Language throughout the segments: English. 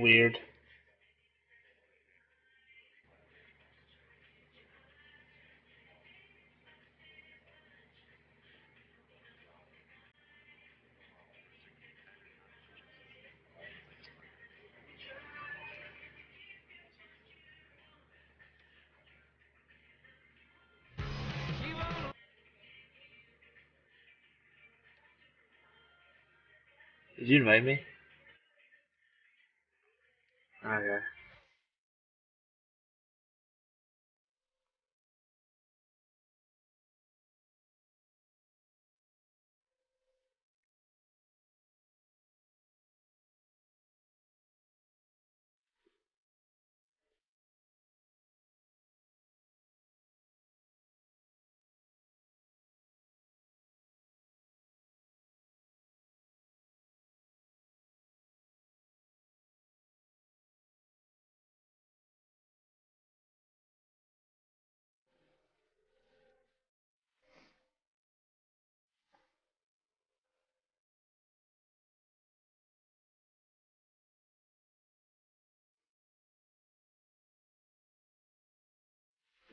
Weird. Did you invite me? Okay.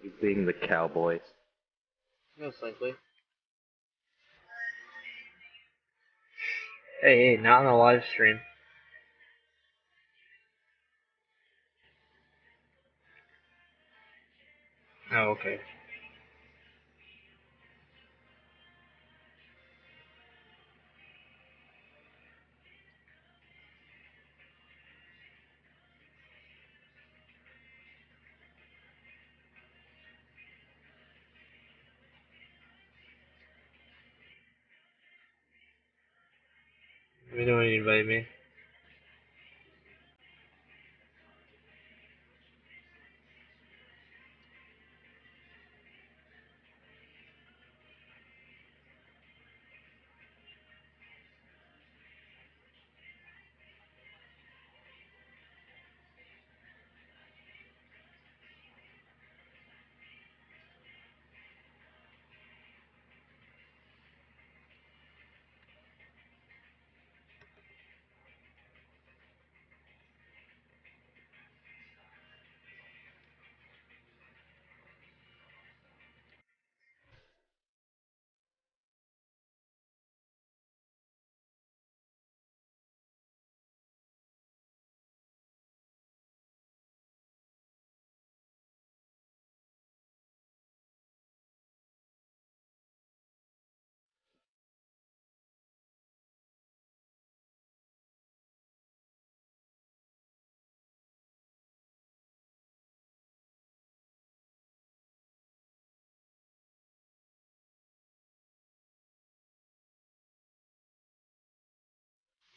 You being the Cowboys. Most likely. Hey, not on the live stream. Oh, okay. Let me know when you invite me.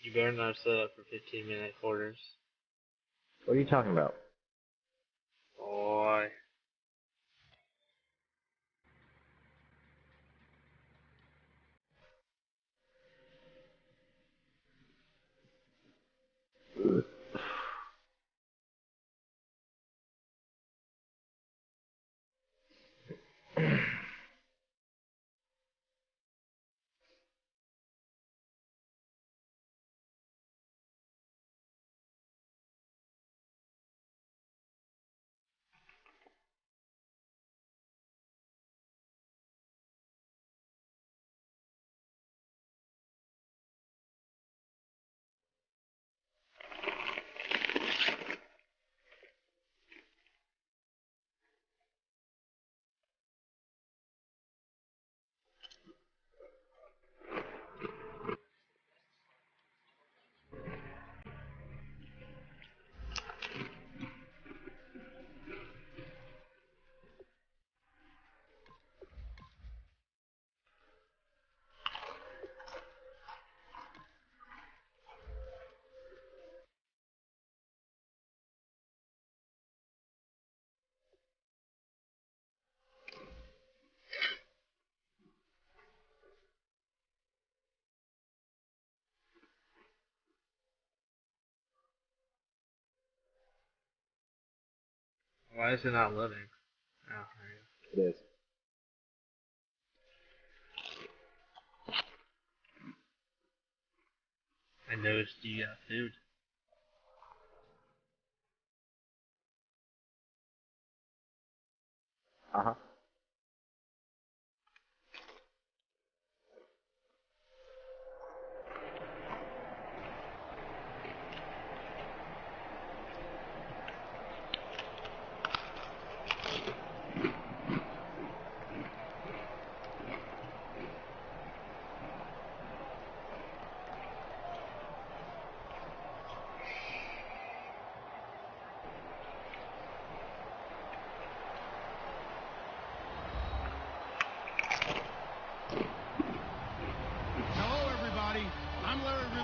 You better not set up for 15-minute quarters. What are you talking about? Boy. Why is it not loading? Oh, there you It is. go. I noticed you got food. Uh-huh.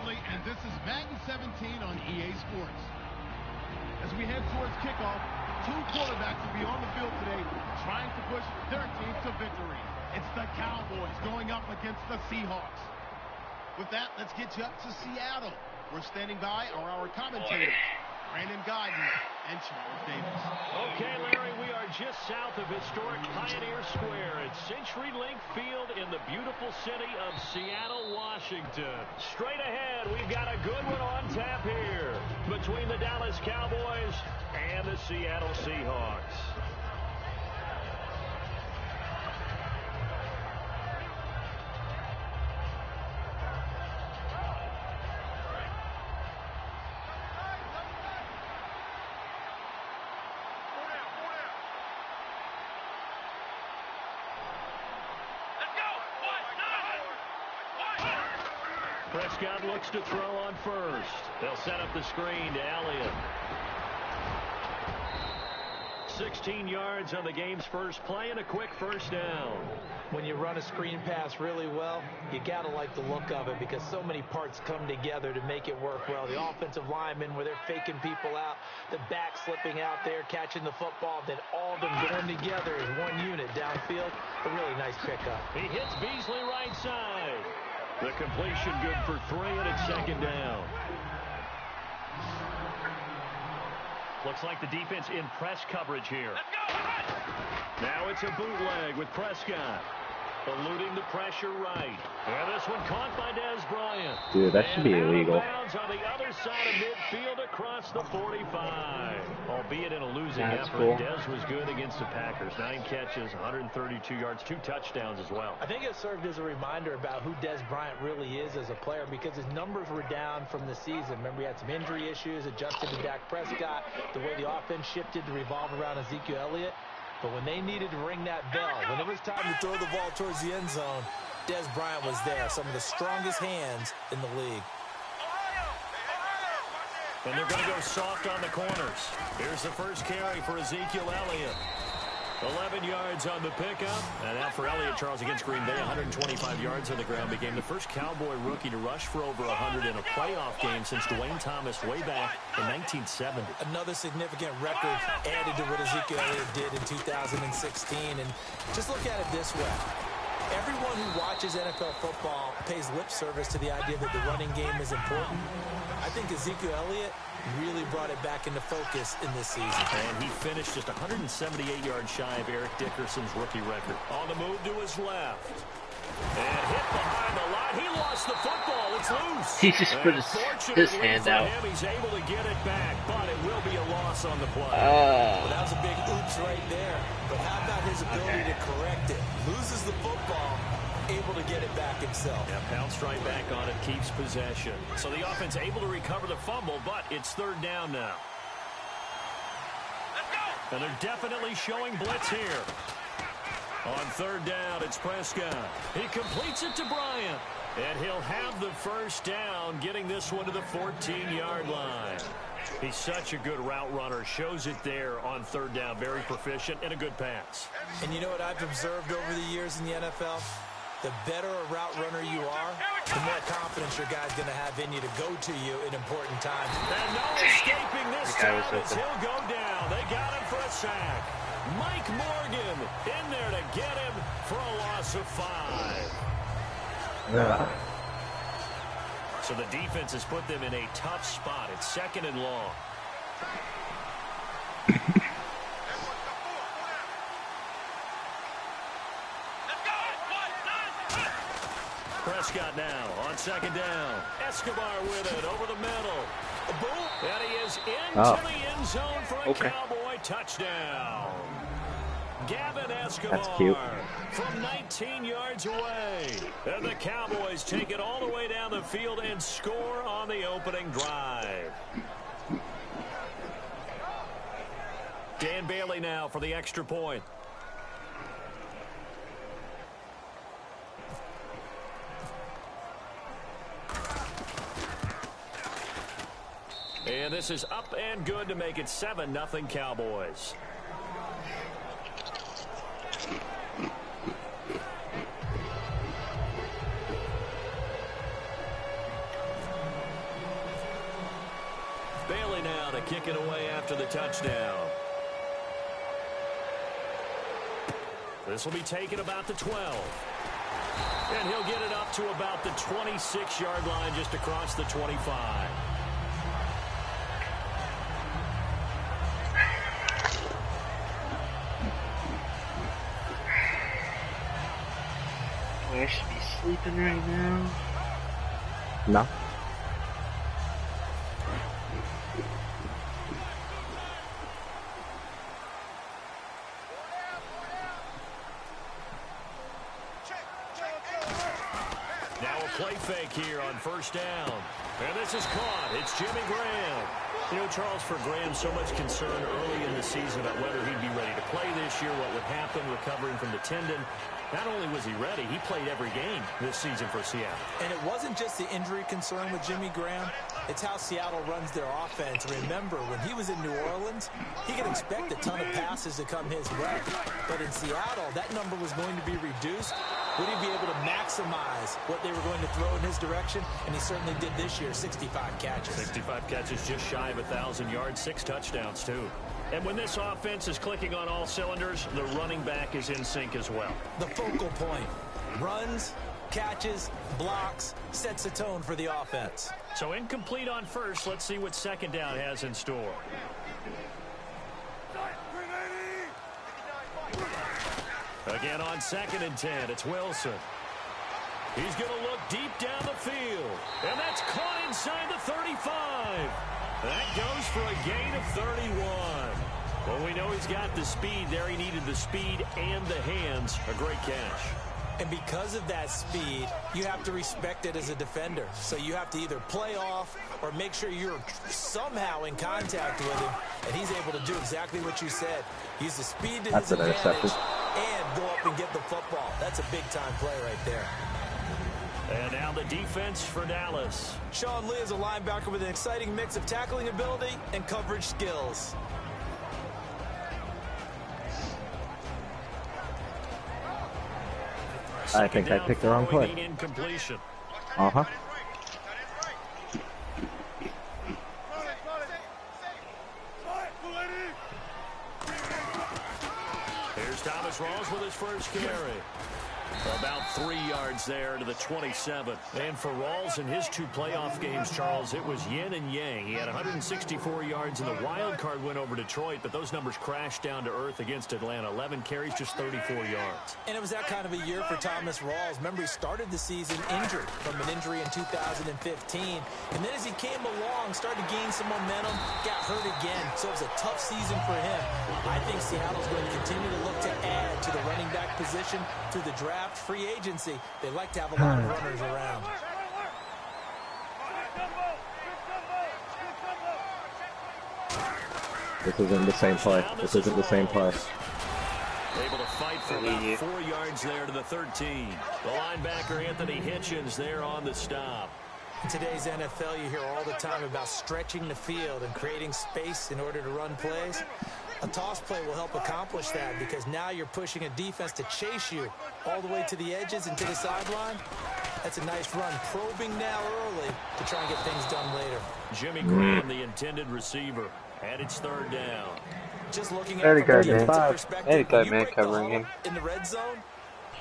And this is Madden 17 on EA Sports. As we head towards kickoff, two quarterbacks will be on the field today trying to push their team to victory. It's the Cowboys going up against the Seahawks. With that, let's get you up to Seattle. We're standing by are our commentators, Brandon Guyton and Charles Davis. Okay, Larry, we are just south of historic Pioneer Square at CenturyLink Field in the beautiful city of Seattle, Washington. Straight ahead, we've got a good one on tap here between the Dallas Cowboys and the Seattle Seahawks. Prescott looks to throw on first. They'll set up the screen to Elliott. 16 yards on the game's first play and a quick first down. When you run a screen pass really well, you got to like the look of it because so many parts come together to make it work well. The offensive linemen, where they're faking people out, the back slipping out there, catching the football, then all of them going together as one unit downfield. A really nice pickup. He hits Beasley right side. The completion good for 3, and it's second down. Looks like the defense in press coverage here. Now it's a bootleg with Prescott. Eluding the pressure right. And this one caught by Dez Bryant. Dude, that should be illegal. On the other side of midfield across the 45. Albeit in a losing effort, cool. Dez was good against the Packers. 9 catches, 132 yards, 2 touchdowns as well. I think it served as a reminder about who Dez Bryant really is as a player because his numbers were down from the season. Remember, he had some injury issues, adjusted to Dak Prescott, the way the offense shifted to revolve around Ezekiel Elliott. But when they needed to ring that bell, when it was time to throw the ball towards the end zone, Dez Bryant was there. Some of the strongest hands in the league. And they're going to go soft on the corners. Here's the first carry for Ezekiel Elliott. 11 yards on the pickup. And out for Elliott, Charles, against Green Bay. 125 yards on the ground. Became the first Cowboy rookie to rush for over 100 in a playoff game since Dwayne Thomas way back in 1970. Another significant record added to what Ezekiel Elliott did in 2016. And just look at it this way. Everyone who watches NFL football pays lip service to the idea that the running game is important. I think Ezekiel Elliott really brought it back into focus in this season. And he finished just 178 yards shy of Eric Dickerson's rookie record. On the move to his left. And hit behind the line. He lost the football. It's loose. He just put his hand out. He's able to get it back, but it will be a loss on the play. Well, that was a big oops right there. But how about his ability to correct it? Loses the football, able to get it back himself. Yeah, pounced right back on it, keeps possession. So the offense able to recover the fumble, but it's third down now. Let's go! And they're definitely showing blitz here. On third down, it's Prescott. He completes it to Bryant. And he'll have the first down, getting this one to the 14-yard line. He's such a good route runner. Shows it there on third down. Very proficient and a good pass. And you know what I've observed over the years in the NFL? The better a route runner you are, the more confidence your guy's going to have in you to go to you in important times. And no escaping this time as he'll go down. They got him for a sack. Mike Morgan in there to get him for a loss of 5. Yeah. So the defense has put them in a tough spot. It's second and long. Prescott now on second down. Escobar with it over the middle. Boom. And he is into the end zone for a Cowboy touchdown. Gavin That's cute. Escobar from 19 yards away. And the Cowboys take it all the way down the field and score on the opening drive. Dan Bailey now for the extra point. And this is up and good to make it 7-0 Cowboys. Bailey now to kick it away after the touchdown. This will be taken about the 12. And he'll get it up to about the 26-yard line just across the 25. I should be sleeping right now. No. Now a play fake here on first down. And this is caught. It's Jimmy Graham. You know, Charles, for Graham, so much concern early in the season about whether he'd be ready to play this year, what would happen recovering from the tendon. Not only was he ready, he played every game this season for Seattle. And it wasn't just the injury concern with Jimmy Graham. It's how Seattle runs their offense. Remember, when he was in New Orleans, he could expect a ton of passes to come his way. But in Seattle, that number was going to be reduced. Would he be able to maximize what they were going to throw in his direction? And he certainly did this year, 65 catches. 65 catches, just shy of 1,000 yards, 6 touchdowns, too. And when this offense is clicking on all cylinders, the running back is in sync as well. The focal point. Runs, catches, blocks, sets a tone for the offense. So incomplete on first. Let's see what second down has in store. Again on 2nd and 10, it's Wilson. He's going to look deep down the field. And that's caught inside the 35. That goes for a gain of 31. Well, we know he's got the speed there. He needed the speed and the hands. A great catch. And because of that speed, you have to respect it as a defender. So you have to either play off or make sure you're somehow in contact with him. And he's able to do exactly what you said. Use the speed to his advantage and go up and get the football. That's a big-time play right there. And now the defense for Dallas. Sean Lee is a linebacker with an exciting mix of tackling ability and coverage skills. I think I picked the wrong play. Incompletion. Uh-huh. Here's Thomas Rawls with his first carry. About 3 yards there to the 27. And for Rawls in his 2 playoff games, Charles, it was yin and yang. He had 164 yards in the wild card win over Detroit, but those numbers crashed down to earth against Atlanta. 11 carries, just 34 yards. And it was that kind of a year for Thomas Rawls. Remember, he started the season injured from an injury in 2015. And then as he came along, started to gain some momentum, got hurt again. So it was a tough season for him. I think Seattle's going to continue to look to add to the running back position through the draft, free agency. They like to have a lot of runners around. This isn't the same play. This isn't the same play. Able to fight for about 4 yards there to the 13. The linebacker, Anthony Hitchens, there on the stop. In today's NFL, you hear all the time about stretching the field and creating space in order to run plays. A toss play will help accomplish that because now you're pushing a defense to chase you all the way to the edges and to the sideline. That's a nice run, probing now early to try and get things done later. Jimmy Graham, the intended receiver, and it's 3rd down. Just looking at Very it from a good, man. defensive perspective, Very good, you man, break the covering huddle him. in the red zone.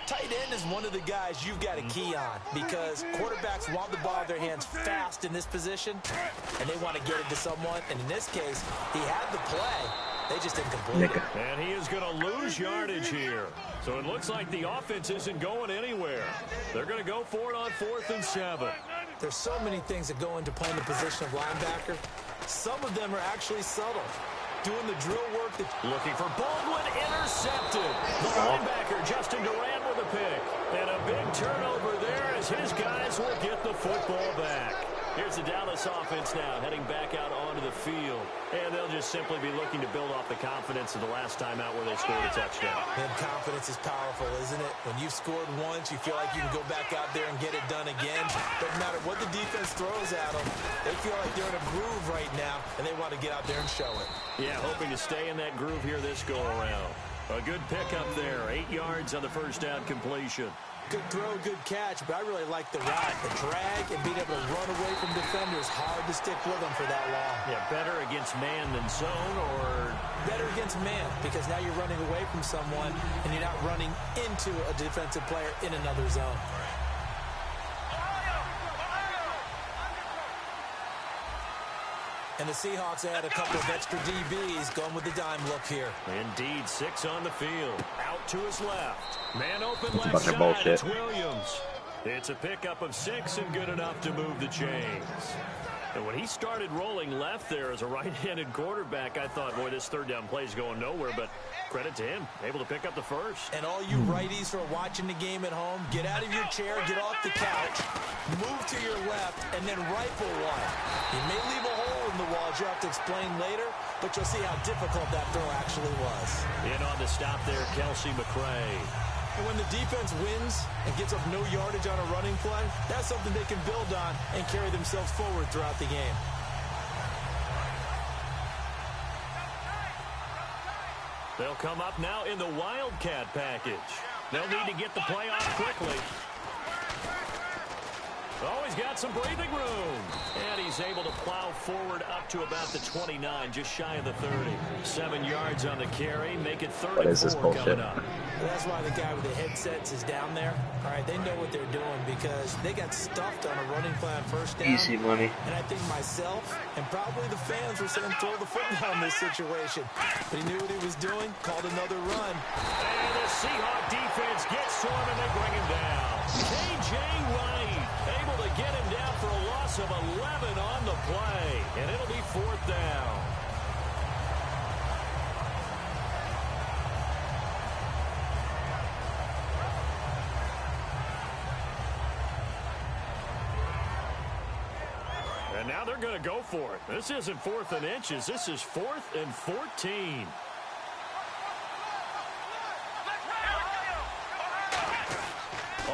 Tight end is one of the guys you've got to key on because quarterbacks want the ball in their hands fast in this position, and they want to get it to someone. And in this case, he had the play. They just didn't complete it. And he is going to lose yardage here. So it looks like the offense isn't going anywhere. They're going to go for it on 4th and 7. There's so many things that go into playing the position of linebacker. Some of them are actually subtle. doing the drill work. Looking for Baldwin, intercepted. The linebacker, Justin Durant, with a pick. And a big turnover there as his guys will get the football back. Here's the Dallas offense now, heading back out onto the field. And they'll just simply be looking to build off the confidence of the last time out where they scored a touchdown. And confidence is powerful, isn't it? When you've scored once, you feel like you can go back out there and get it done again. Doesn't matter what the defense throws at them. They feel like they're in a groove right now, and they want to get out there and show it. Yeah, hoping to stay in that groove here this go-around. A good pickup there, 8 yards on the first down completion. Good throw, good catch, but I really like the route. The drag and being able to run away from defenders, hard to stick with them for that long. Yeah, better against man than zone, or better against man, because now you're running away from someone and you're not running into a defensive player in another zone. And the Seahawks add a couple of extra DBs going with the dime look here. Indeed, 6 on the field. Out to his left. Man open left bunch of side. bullshit. It's Williams. It's a pickup of 6 and good enough to move the chains. And when he started rolling left there as a right-handed quarterback, I thought, boy, this third down play is going nowhere. But credit to him, able to pick up the first. And all you righties who are watching the game at home, get out of your chair, get off the couch, move to your left, and then rifle one. You may leave a hole in the wall, as you have to explain later, but you'll see how difficult that throw actually was. In on the stop there, Kelsey McRae. And when the defense wins and gets up no yardage on a running play, that's something they can build on and carry themselves forward throughout the game. They'll come up now in the Wildcat package. They'll need to get the play off quickly. Oh, he's got some breathing room. And he's able to plow forward up to about the 29, just shy of the 30. 7 yards on the carry, make it 34 What is this bullshit? coming up. Well, that's why the guy with the headsets is down there. All right, they know what they're doing because they got stuffed on a running play on first down. Easy money. And I think myself and probably the fans were saying throw the football in this situation. But he knew what he was doing, called another run. And the Seahawk defense gets to him and they bring him down. K.J. Wright able to get him down for a loss of 11 on the play. And it'll be 4th down. And now they're going to go for it. This isn't 4th and inches. This is 4th and 14.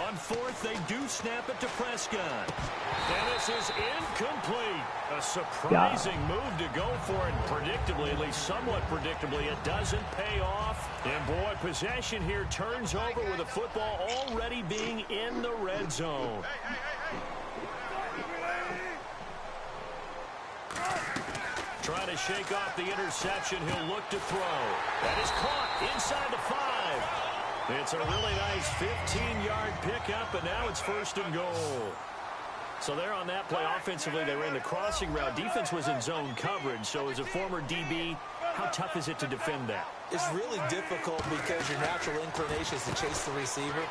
On 4th, they do snap it to Prescott. And this is incomplete. A surprising move to go for it. Predictably, at least somewhat predictably, it doesn't pay off. And boy, possession here turns over with the football already being in the red zone. Trying to shake off the interception. He'll look to throw. That is caught inside the 5. It's a really nice 15-yard pickup, and now it's 1st and goal. So there on that play, offensively, they ran the crossing route. Defense was in zone coverage, so as a former DB, how tough is it to defend that? It's really difficult because your natural inclination is to chase the receiver.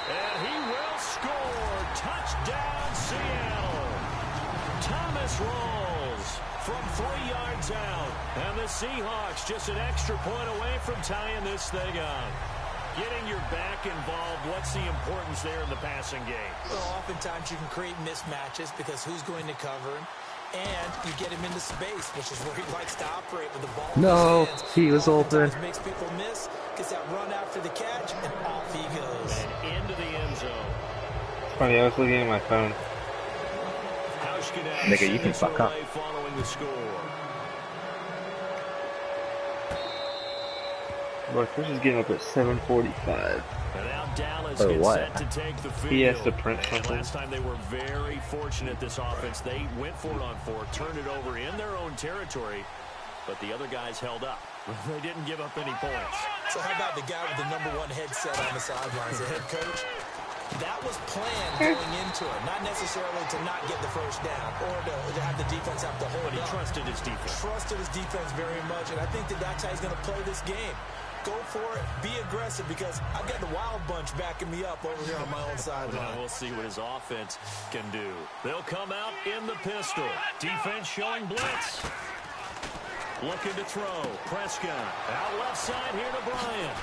And he will score. Touchdown, Seattle. Thomas Rawls from 3 yards out. And the Seahawks just an extra point away from tying this thing up. Getting your back involved, what's the importance there in the passing game? Well, oftentimes you can create mismatches because who's going to cover him, and you get him into space, which is where he likes to operate with the ball in No, his hands. he was open. Makes people miss, gets that run after the catch, and off he goes. And into the end zone. It's funny, I was looking at my phone. Nigga, you can fuck up. Following the score. Look, this is getting up at 7:45. And now Dallas For gets what? set to take the field. He has to print And something. last time they were very fortunate, this offense. They went for it on 4, turned it over in their own territory, but the other guys held up. They didn't give up any points. So how about the guy with the #1 headset on the sidelines, the head coach? That was planned going into it, not necessarily to not get the first down or to have the defense have to hold But he up. trusted his defense. Trusted his defense very much, and I think that's how he's going to play this game. Go for it, be aggressive, because I've got the wild bunch backing me up over here on my own sideline. We'll see what his offense can do. They'll come out in the pistol. Defense showing blitz. Looking to throw. Prescott out left side here to Bryant.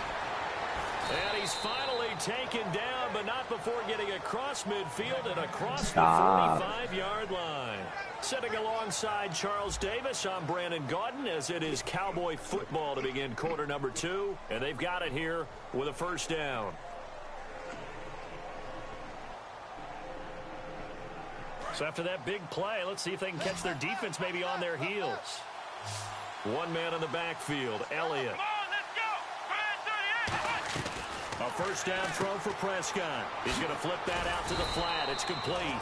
And he's finally taken down, but not before getting across midfield and across the 45-yard line. Sitting alongside Charles Davis, I'm Brandon Gaudin, as it is Cowboy football to begin quarter number 2. And they've got it here with a first down. So after that big play, let's see if they can catch their defense maybe on their heels. One man in the backfield, Elliott. A first down throw for Prescott. He's going to flip that out to the flat. It's complete.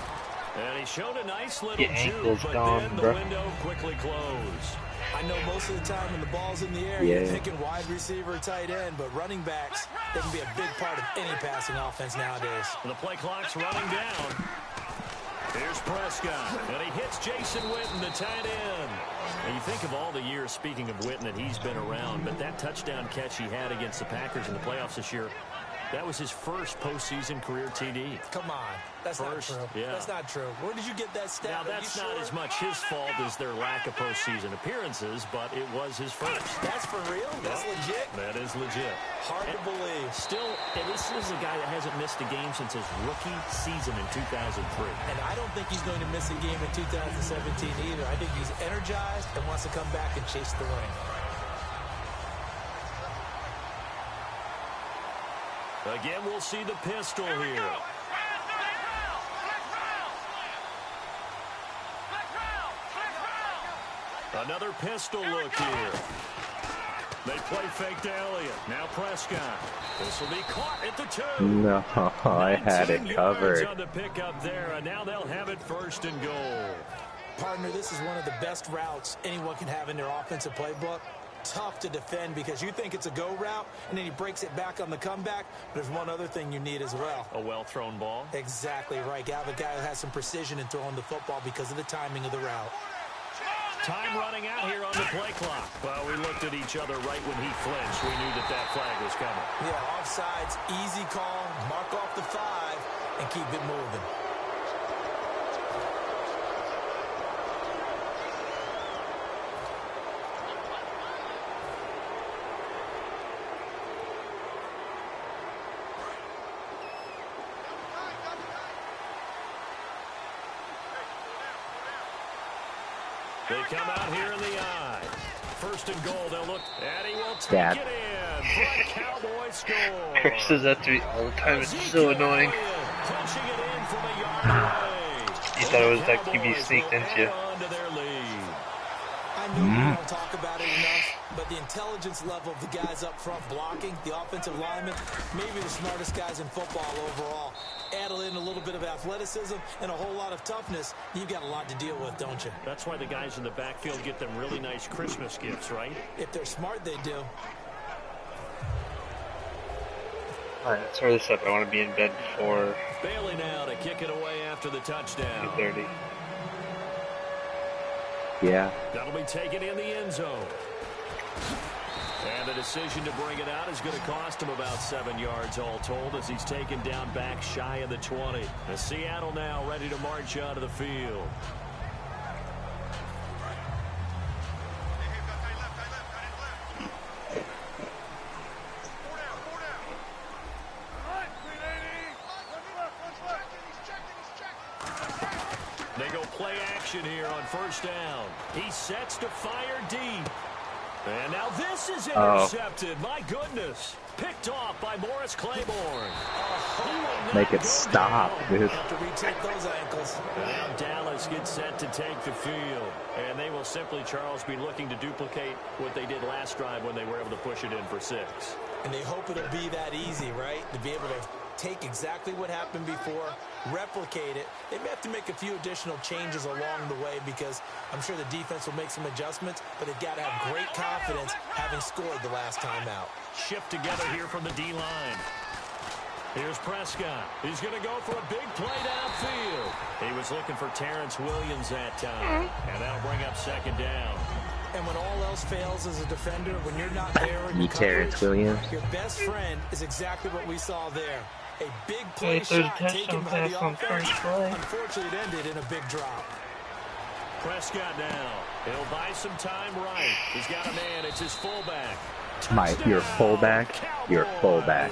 And he showed a nice little juke, but then the window quickly closed. I know most of the time when the ball's in the air, you're thinking wide receiver, tight end, but running backs, they can be a big part of any passing offense nowadays. The play clock's running down. Here's Prescott, and he hits Jason Witten, the tight end. And you think of all the years, speaking of Witten, that he's been around, but that touchdown catch he had against the Packers in the playoffs this year, that was his first postseason career TD. Come on. That's not true. Yeah. That's not true. Where did you get that stat? Now, that's not as much his fault as their lack of postseason appearances, but it was his first. That's for real? That's legit? That is legit. Hard to believe. Still, and this is a guy that hasn't missed a game since his rookie season in 2003. And I don't think he's going to miss a game in 2017 either. I think he's energized and wants to come back and chase the ring. Again, we'll see the pistol here. Another pistol look here. They play fake to Elliott. Now Prescott. This will be caught at the 2. No, I had it covered. On the pickup there, and now they'll have it first and goal. Partner, this is one of the best routes anyone can have in their offensive playbook. Tough to defend because you think it's a go route, and then he breaks it back on the comeback. There's one other thing you need as well. A well-thrown ball. Exactly right. You have a guy who has some precision in throwing the football because of the timing of the route. Time running out here on the play clock. Well, we looked at each other right when he flinched. We knew that that flag was coming. Yeah, offsides, easy call, mark off the 5, and keep it moving. They come out here in the eye. First and goal, they'll look, and he will take it in. But Cowboys score. Chris says that to me all the time. It's so annoying. Punching it in from a yard away. You thought it was that QB sneak, didn't you? I know we don't talk about it enough, but the intelligence level of the guys up front blocking, the offensive linemen, maybe the smartest guys in football overall. Add in a little bit of athleticism and a whole lot of toughness, you've got a lot to deal with, don't you? That's why the guys in the backfield get them really nice Christmas gifts, right? If they're smart, they do. Alright, let's throw this up. I want to be in bed before Bailey now to kick it away after the touchdown. 2:30. Yeah. That'll be taken in the end zone. And the decision to bring it out is going to cost him about 7 yards all told as he's taken down back shy of the 20. And Seattle now ready to march out of the field. They go play action here on first down. He sets to fire deep. And now this is intercepted. My goodness. Picked off by Morris Claiborne. Make it stop, dude. Have to retake those ankles. And now Dallas gets set to take the field. And they will simply, Charles, be looking to duplicate what they did last drive when they were able to push it in for 6. And they hope it'll be that easy, right? To be able to take exactly what happened before, replicate it. They may have to make a few additional changes along the way because I'm sure the defense will make some adjustments, but they've got to have great confidence having scored the last time out. Shift together here from the D-line. Here's Prescott. He's going to go for a big play downfield. He was looking for Terrence Williams that time, and that'll bring up second down. And when all else fails as a defender, when you're not there in Terrence Williams. your best friend is exactly what we saw there. A big play shot taken by the offense. Unfortunately, it ended in a big drop. Prescott now. He'll buy some time right. He's got a man. It's his fullback. Your fullback? Your fullback.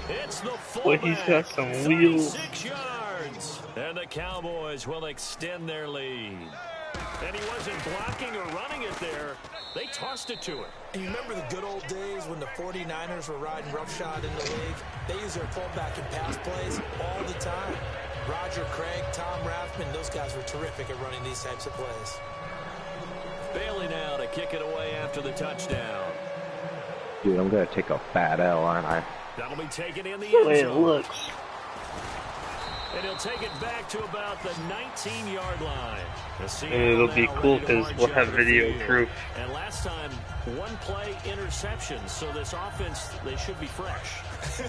It's the Boy, fullback. he's got some wheels. 36 yards. And the Cowboys will extend their lead. And he wasn't blocking or running it there. They tossed it to him. And you remember the good old days when the 49ers were riding roughshod in the league? They used their fullback in pass plays all the time. Roger Craig, Tom Rathman, those guys were terrific at running these types of plays. Bailey now to kick it away after the touchdown. Dude, I'm going to take a fat L, aren't I? That'll be taken in the The way end it zone. looks. And he'll take it back to about the 19-yard line. And it'll be cool because we'll have video proof. And last time, one play interception. So this offense, they should be fresh.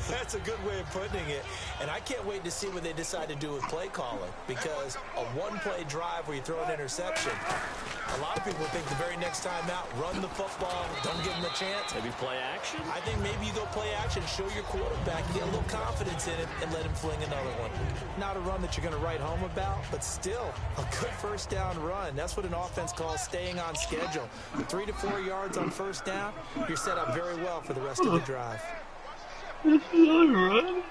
That's a good way of putting it. And I can't wait to see what they decide to do with play calling. Because a one-play drive where you throw an interception, a lot of people think the very next time out, run the football, don't give them a chance. Maybe play action? I think maybe you go play action, show your quarterback, get a little confidence in it, and let him fling another one. Not a run that you're going to write home about, but still a good first down run. That's what an offense calls staying on schedule. 3 to 4 yards on first down, you're set up very well for the rest of the drive. This is a run.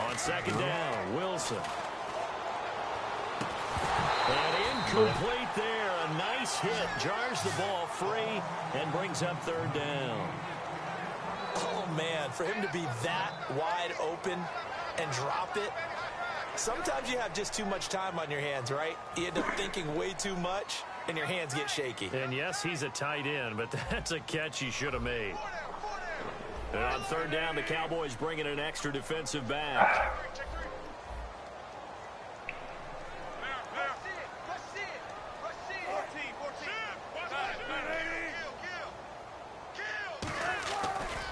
On second down, Wilson. And incomplete there. A nice hit. Jars the ball free and brings up third down. Oh, man, for him to be that wide open and drop it. Sometimes you have just too much time on your hands, right? You end up thinking way too much, and your hands get shaky. And yes, he's a tight end, but that's a catch he should have made. And on third down, the Cowboys bring in an extra defensive back.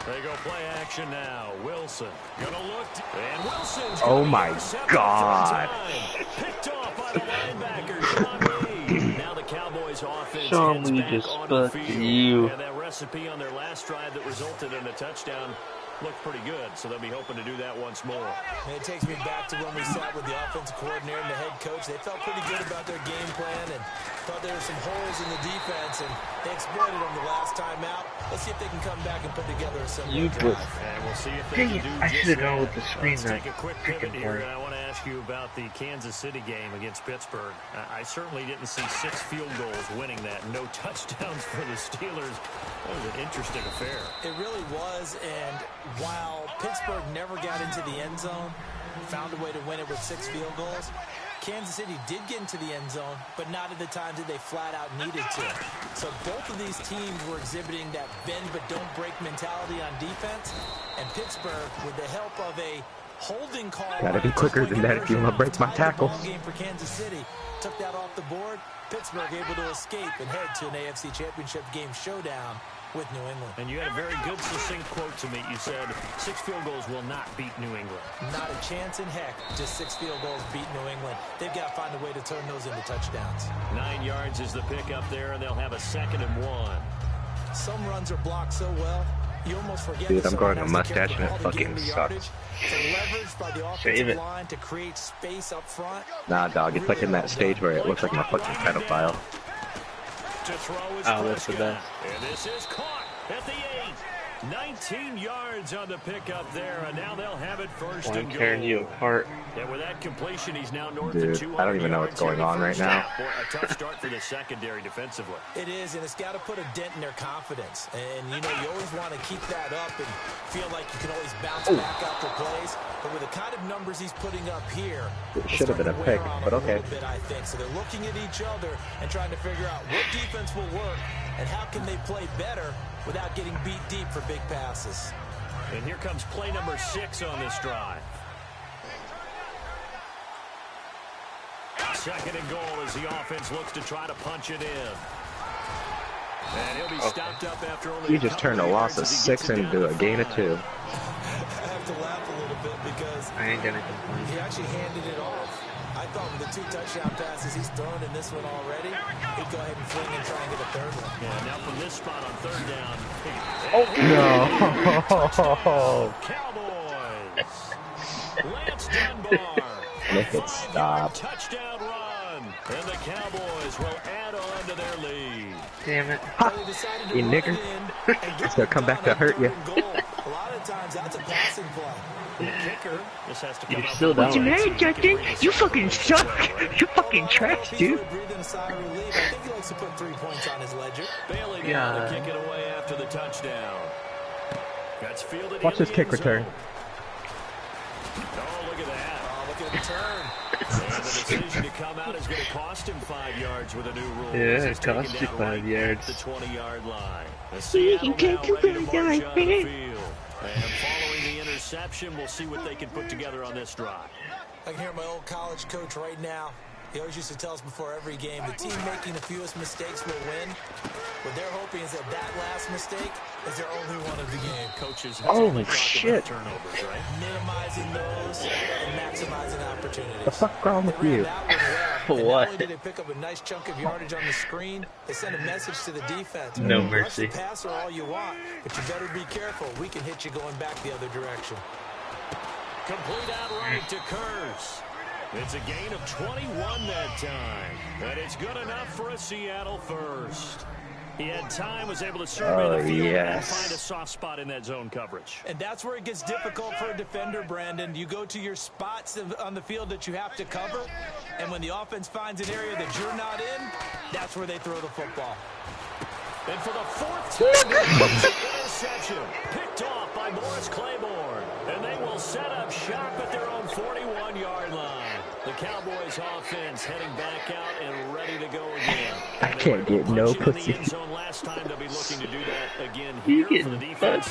They go play action now. Wilson gonna look, and Wilson's Oh my God. Picked off by the linebacker, Sean Lee. Now the Cowboys offense Sean heads Lee back just on the fucked field. you. And that recipe on their last drive that resulted in a touchdown looked pretty good, so they'll be hoping to do that once more. And it takes me back to when we sat with the offensive coordinator and the head coach. They felt pretty good about their game plan and thought there were some holes in the defense, and they exploited them the last time out. Let's see if they can come back and put together a similar drive. And we'll see if they Dang can it, do I just should have that. gone with the screen Let's that take a quick pivot freaking here, part. and I want to ask you about the Kansas City game against Pittsburgh. I certainly didn't see 6 field goals winning that. No touchdowns for the Steelers. That was an interesting affair. It really was, and while Pittsburgh never got into the end zone, found a way to win it with 6 field goals, Kansas City did get into the end zone, but not at the times that they flat out needed to. So both of these teams were exhibiting that bend but don't break mentality on defense, and Pittsburgh, with the help of a holding call, Gotta be quicker than that if you want to break my tackles. Game for Kansas City, took that off the board. Pittsburgh able to escape and head to an AFC Championship game showdown with New England. And you had a very good succinct quote to me. You said 6 field goals will not beat New England. Not a chance in heck. Just 6 field goals beat New England. They've got to find a way to turn those into touchdowns. 9 yards is the pick up there, and they'll have a 2nd and 1. Some runs are blocked so well, you almost forget. Dude, I'm growing a someone has to carry mustache the and it ball to get fucking the sucks. yardage, to leverage by the Shave offensive it. line to create space up front. Nah, dog, it's like in that stage where it looks like I'm a fucking pedophile. To throw is Oh, that's the Prescott. best. And this is caught at the 8. 19 yards on the pickup there, and now they'll have it first Well, I'm and tearing you goal. apart. And with that completion, he's now north Dude, of 200 I don't even know what's yards going on right now. Boy, a tough start for the secondary defensively. It is, and it's got to put a dent in their confidence. And, you know, you always want to keep that up and feel like you can always bounce back after plays. But with the kind of numbers he's putting up here, It it's should have been a starting to pick, wear on but him a okay. little bit, I think. So they're looking at each other and trying to figure out what defense will work and how can they play better without getting beat deep for big passes. And here comes play number 6 on this drive. 2nd and goal as the offense looks to try to punch it in. And he'll be stopped up after only You just turned a loss of 6 into a gain of 2. I have to laugh a little bit because I ain't gonna complain. he actually handed it off. I thought with the 2 touchdown passes he's thrown in this one already, he'd go ahead and fling and try and get a 3rd one. Yeah, now from this spot on 3rd down. No. Cowboys. Lance Dunbar. Make it stop. Touchdown run. And the Cowboys will add on to their lead. Damn it. Ha! You nigger. It's gonna come back to hurt you. A lot of times that's a passing play. The kicker just has to come You're out still with down. the What's right your to Justin? breathe a You sigh of fucking relief. suck. You fucking trash, dude. Breathing a sigh of relief. I think he likes to put 3 points on his ledger. Bailey now Yeah. to kick it away after the touchdown. That's fielded Watch in this the kick end return. zone. Oh, look at that. Oh, look at the return. And the decision to come out is going to cost him 5 yards with a new rule. Yeah, He's it cost taken you down 5 right yards. at the 20-yard line. The You Seattle can't now do ready to that, march guy, on the man. field. And following the interception, we'll see what they can put together on this drive. I can hear my old college coach right now. He always used to tell us before every game, the team making the fewest mistakes will win. What they're hoping is that that last mistake is their only one of the game. Coaches Holy talk shit. about turnovers, right? Minimizing those and maximizing opportunities. The fuck wrong with They ran you? that one well, and What? not only did they pick up a nice chunk of yardage on the screen, they sent a message to the defense. No Rush mercy. the passer all you want, but you better be careful. We can hit you going back the other direction. Complete outright to Kurz. It's a gain of 21 that time. And it's good enough for a Seattle first. He had time, was able to survey Oh, the field and yes. find a soft spot in that zone coverage. And that's where it gets difficult for a defender, Brandon. You go to your spots on the field that you have to cover, and when the offense finds an area that you're not in, that's where they throw the football. And for the fourth time, interception picked off by Morris Claiborne. And they will set up shop at their own 41-yard line. The Cowboys offense heading back out and ready to go again. I can't get no Punching in the pussy. end zone last time, they'll be looking to do that again You here for the getting defense.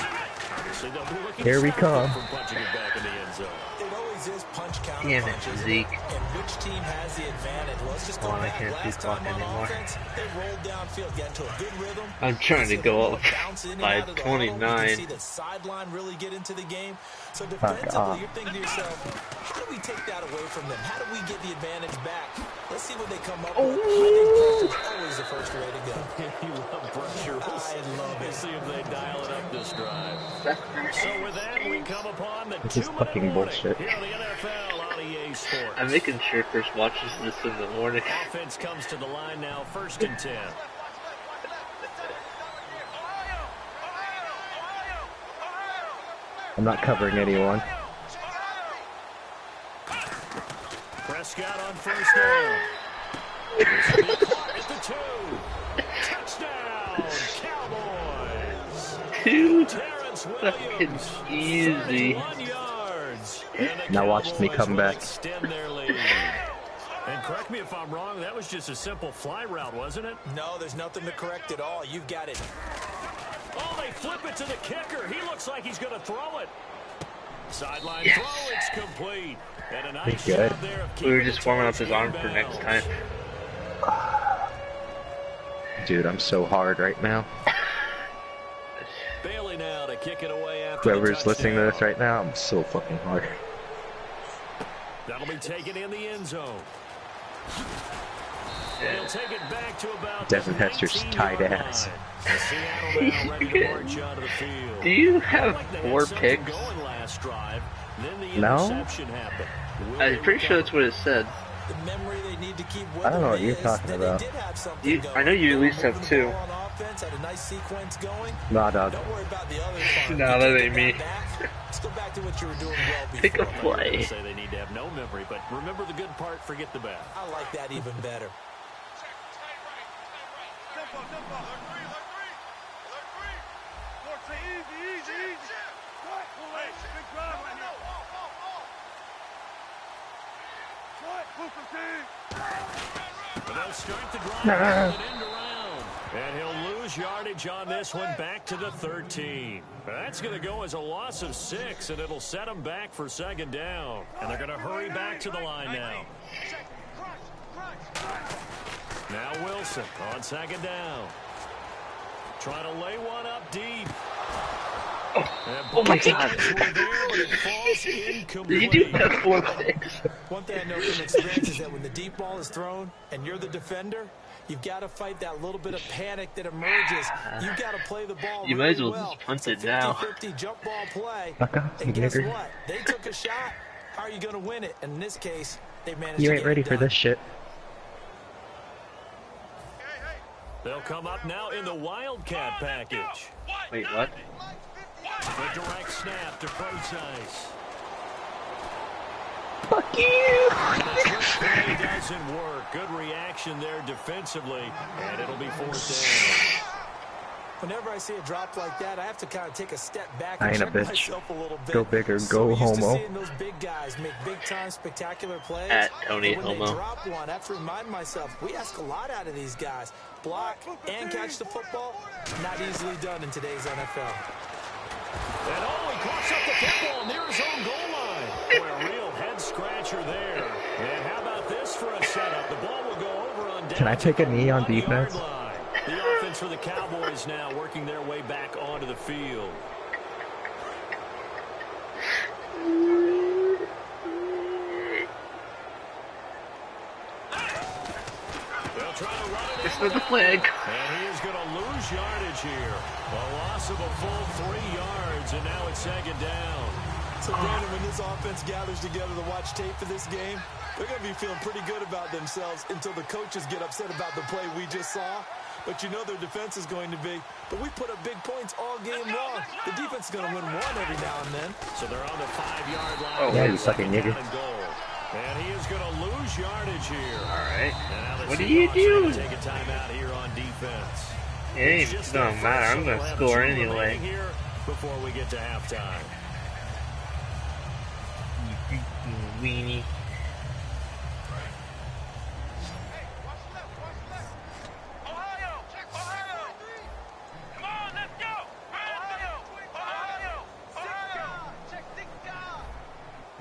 Obviously, they'll be looking Here we to stop them come. from punching it back in the end zone. It always is punch counter Damn it, punches. Zeke. And which team has the advantage? Well, let's just go Oh, I back. can't see Last time clock on anymore. offense, they rolled downfield, got into a good rhythm. I'm trying to go up Bounce in and by out of the huddle. You 29. can see the sideline really get into the game. So off. defensively, you're thinking to yourself, how do we take that away from them? How do we get the advantage back? Let's see what they come up with. I think pressure's always the first way to go. You love pressure. I love We'll it. see if they dial it up this drive. So with that, we come upon the This is 2-minute fucking warning bullshit. here on the NFL on EA Sports. I'm making sure Chris watches this in the morning. Offense comes to the line now, 1st and 10. I'm not covering anyone. Prescott on 1st down. This will be caught at the 2. Touchdown, Cowboys. Dude, Terrence fucking Williams. easy. 31 yards. And the Now watch me Cowboys come will back. extend their lead. And correct me if I'm wrong, that was just a simple fly route, wasn't it? No, there's nothing to correct at all. You've got it. Oh, they flip it to the kicker. He looks like he's going to throw it. Sideline throw, it's complete. And a nice Good. job there of We were keeping just it warming up towards his arm for next inbounds. time. Dude, I'm so hard right now. Bailey now to kick it away after Whoever's the listening to this touchdown. right now, I'm so fucking hard. That'll be taken in the end zone. He'll take it back to about Devin the Hester's 19-yard tight ass. line. And Seattle now ready to march onto the field. Do you Looked have like they had 4 something picks? going last drive. Then the No? interception happened. Will I'm they pretty sure recover? that's what it said. The memory they need to keep with I don't know them what you're is talking that about. They did have something You- going. I know you at least They were have moving the 2. ball on offense, had a nice sequence going. Nah, dog. Don't worry about the other part. No, You that can ain't get me. back. Let's go back to what you were doing well before. Pick a They play. say they need to have no memory, but remember the good part, forget the bad. I like that even better. But they'll start the drive with an end around. And he'll lose yardage on this one back to the 13. That's going to go as a loss of 6, and it'll set them back for 2nd down. And they're going to hurry back to the line now. Now Wilson on 2nd down. Trying to lay one up deep. Oh my God. You do have 4 picks. One thing I know from experience is that when the deep ball is thrown and you're the defender, you've got to fight that little bit of panic that emerges. You've got to play the ball You really might as well just punt It's a it now. 50-50 jump ball play. Fuck off, And you guess nigger. what? They took a shot. how are you going to win it? And in this case, they've managed You to ain't get ready it for done. this shit. They'll come up now in the Wildcat package. Wait, what? The direct snap to Procise. Fuck you! And the trick play doesn't work. Good reaction there defensively, and it'll be fourth down. Whenever I see a drop like that, I have to kind of take a step back I and ain't a check bitch. myself a little bit. Go big or So go used to homo. seeing those big guys make big-time spectacular plays. At Tony but when Homo. they drop one, I have to remind myself, we ask a lot out of these guys. Block and catch the football, not easily done in today's NFL. And he coughs up the football near his own goal line. Boy, a real head-scratcher there. And how about this for a setup? The ball will go over on down. Can I take a knee on defense? The offense for the Cowboys now working their way back onto the field. They'll try to run it. It's for the flag. And he is going to lose yardage here. A loss of a full 3 yards, and now it's second down. So, Brandon, when this offense gathers together to watch tape for this game, they're going to be feeling pretty good about themselves until the coaches get upset about the play we just saw. But you know their defense is going to be. But we put up big points all game long. The defense is going to win one every now and then. So they're on the 5-yard line. Oh, yeah, you fucking nigga. And he is going to lose yardage here. All right. And What do you do? Take a timeout here on defense. It ain't gonna matter. I'm gonna score anyway. Here before we get to halftime. Weenie.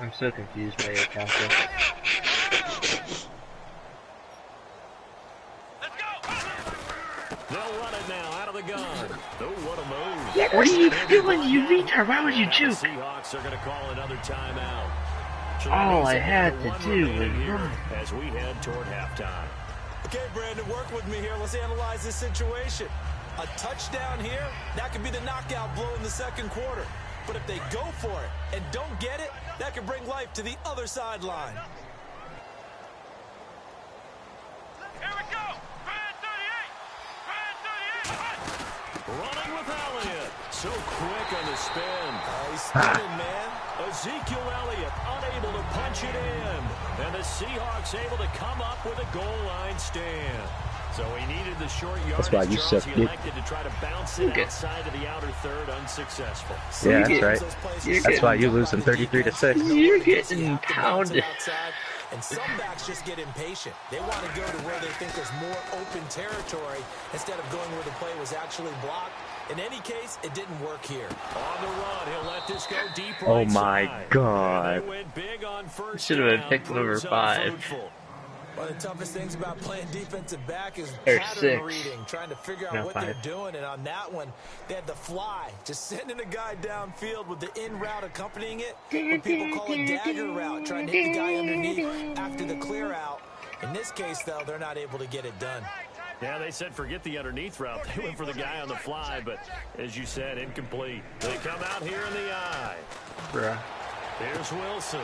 I'm so confused by your castle. They'll run it now out of the gun. Oh, what a move. Yeah, what are you doing, you retard? Why would you The juke? Seahawks are going to call another timeout. So All that I means had they to have do one remaining was here run. as we head toward halftime. Okay, Brandon, work with me here. Let's analyze this situation. A touchdown here, that could be the knockout blow in the second quarter. But if they go for it and don't get it, that could bring life to the other sideline. Here we go. Brand 38. Running with Elliott. So quick on the spin. He's spinning, man. Ezekiel Elliott unable to punch it in. And the Seahawks able to come up with a goal line stand. So he needed the short yardage. That's why you Charles, suck, he dude. elected to try to bounce it outside of the outer third, unsuccessful. Yeah, that's right. That's why you lose them 33-6. You're getting pounded. And some backs just get impatient. They want to go to where they think there's more open territory instead of going where the play was actually blocked. In any case, it didn't work here. On the run, he'll let this go deep Oh right my side. God. And they went big on first Should have been down, pick number proves 5. unfruitful. One of the toughest things about playing defensive back is Or pattern 6. reading, trying to figure out No, what 5. they're doing. And on that one, they had the fly, just sending a guy downfield with the in route accompanying it. What people call a dagger route, trying to hit the guy underneath after the clear out. In this case, though, they're not able to get it done. Yeah, they said forget the underneath route. They went for the guy on the fly, but as you said, incomplete. They come out here in the eye. Bruh. Here's Wilson.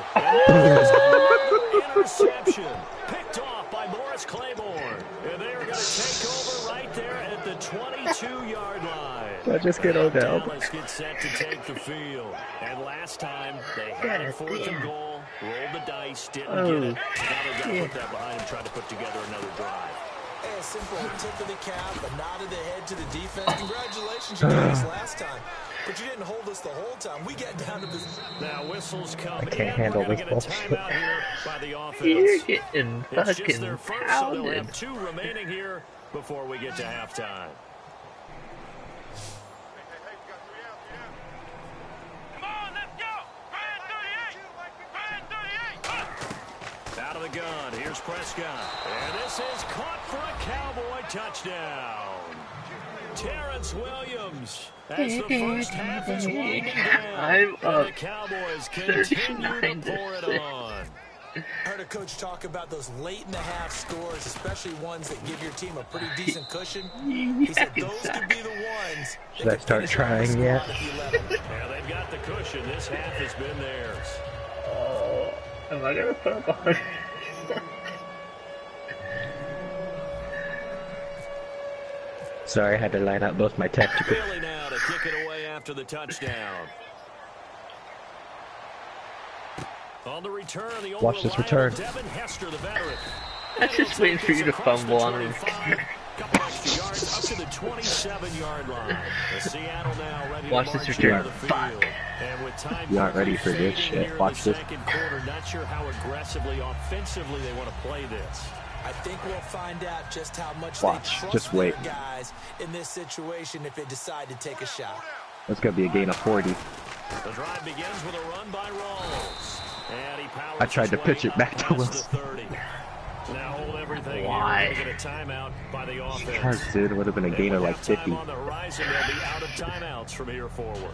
Interception. Picked off by Morris Claiborne. And they are going to take over right there at the 22-yard line. I just get Odell. Dallas gets set to take the field. And last time, they had a 4th and goal, rolled the dice, didn't get it. Now they've got to put that behind them, try to put together another drive. Hey, a simple tip of the cap, a nod of the head to the defense. Congratulations, you did this last time. But you didn't hold us the whole time. We get down to this. Now whistles come I can't in. handle We're this gonna get a bullshit. timeout here by the offense. You're getting It's just fucking their first, so they'll pounded. have 2 remaining here before we get to halftime. Out of the gun, here's Prescott. And this is caught for a Cowboy touchdown. Terrence Williams, as the first half is winding down. I'm And up the Cowboys continue to 39 pour it to on. I heard a coach talk about those late-in-the-half scores, especially ones that give your team a pretty decent cushion. He said those could be the ones. Should I start trying yet? Yeah, they've got the cushion. This half has been theirs. Am I gonna put up 100? Sorry, I had to line up both my tactical. Bailey now to kick it away after the touchdown. On the return, the Watch this return. Devin Hester, the veteran. I'm just waiting for you to fumble on him. Couple extra yards up to the 27-yard line. The Seattle now ready Watch to this march return. out of the field. And with time You aren't ready for this shit. Watch this. Quarter, not sure how aggressively, offensively they want to play this. I think we'll find out just how much Watch, they trust just wait. their guys in this situation if they decide to take a shot. That's gonna be a gain of 40. The drive begins with a run by Rawls. And he powers I tried to his pitch way it back up to past Wilson. the 30. Now hold everything Why? here. We're going to get a timeout by the offense. Because, dude, it would have been a gain of like 50. On the horizon, they'll be out of timeouts from here forward.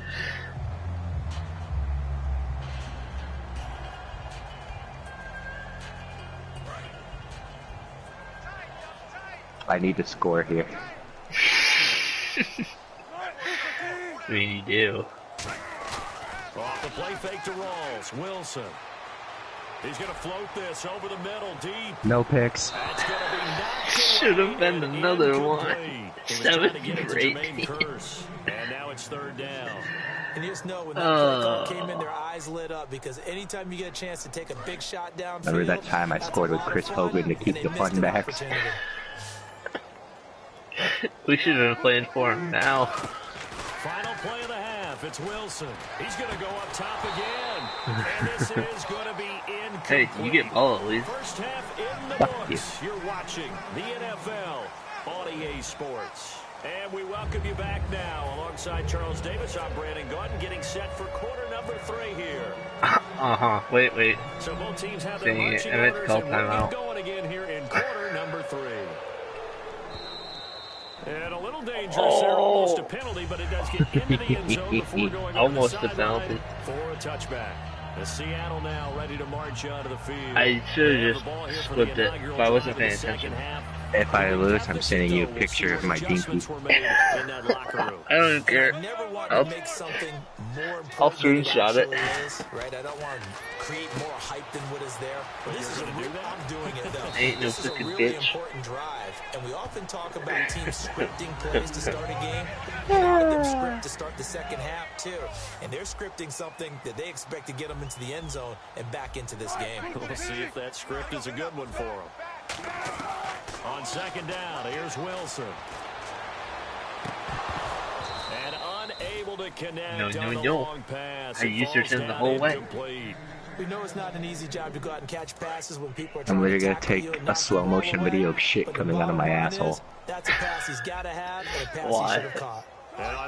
I need to score here. I mean, you do. Off the play fake to Rawls. Wilson. He's going to float this over the middle, deep. No picks. That's going to be knocked Should have been away. another one. Incomplete. He was trying to get it to 7-18. Jermaine Kearse. And now it's third down. And you just know when that play call came in, their eyes lit up because anytime you get a chance to take a big shot downfield, Remember that time I that's scored a with lot of Chris fun, Hogan to keep and the they fun missed an back? opportunity. We should have been playing for him now. Final play of the half. It's Wilson. He's going to go up top again. And this is going to be incomplete. Hey, you get ball at least. First half in the Fuck books. You're watching the NFL on EA Sports. And we welcome you back now. Alongside Charles Davis, I'm Brandon Gordon, getting set for quarter number 3 here. Uh-huh. Wait. So both teams have their Dang it, marching I meant to orders, call and we'll timeout. get going again here in quarter number 3. And a little dangerous there, almost a penalty, but it does get into the end zone before going Almost over a the penalty. sideline for a touchback. The Seattle now ready to march onto the field. I should They have have just the ball here for flipped the it inaugural if I wasn't drive paying of the second attention. half. If I lose, I'm sending you a picture of my dinky. Adjustments were made in that locker room. I don't care. I never want I'll- to make something more important I'll than it screenshot it. actually is, right? I don't want to create more hype than what is there. But this is You're gonna do that? I'm doing it though. Ain't no This is a fucking really bitch. important drive, and we often talk about teams scripting plays to start a game. A lot of them script to start the second half too, and they're scripting something that they expect to get them into the end zone and back into this game. We'll see if that script is a good one for them. On second down, here's Wilson. And unable to connect on the long pass. I used your Falls the down whole way. incomplete. We know it's not an easy job to go out and catch passes when people are I'm trying literally to gonna tackle you take and a knock you slow all the motion way. video of shit But the coming out of my bottom line asshole. is, that's a pass he's got to have and a pass Why? he should have caught.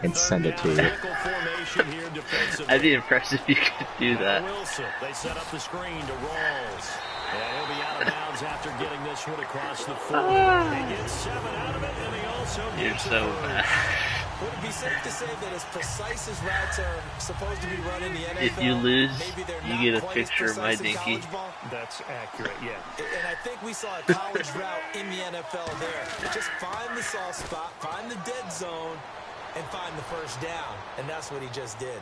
And send it to you. I'd be impressed if you could do that. Wilson, they set up the screen to Rawls. And he'll be out of bounds after getting this one across the 4. He gets 7 out of it, and he also You're gets so a first. bad. Would it be safe to say that as precise as routes are supposed to be run in the NFL, If you lose, maybe they're you not get a quite as picture of my precise in dinky. college ball? That's accurate, yeah. And I think we saw a college route in the NFL there. Just find the soft spot, find the dead zone, and find the first down. And that's what he just did.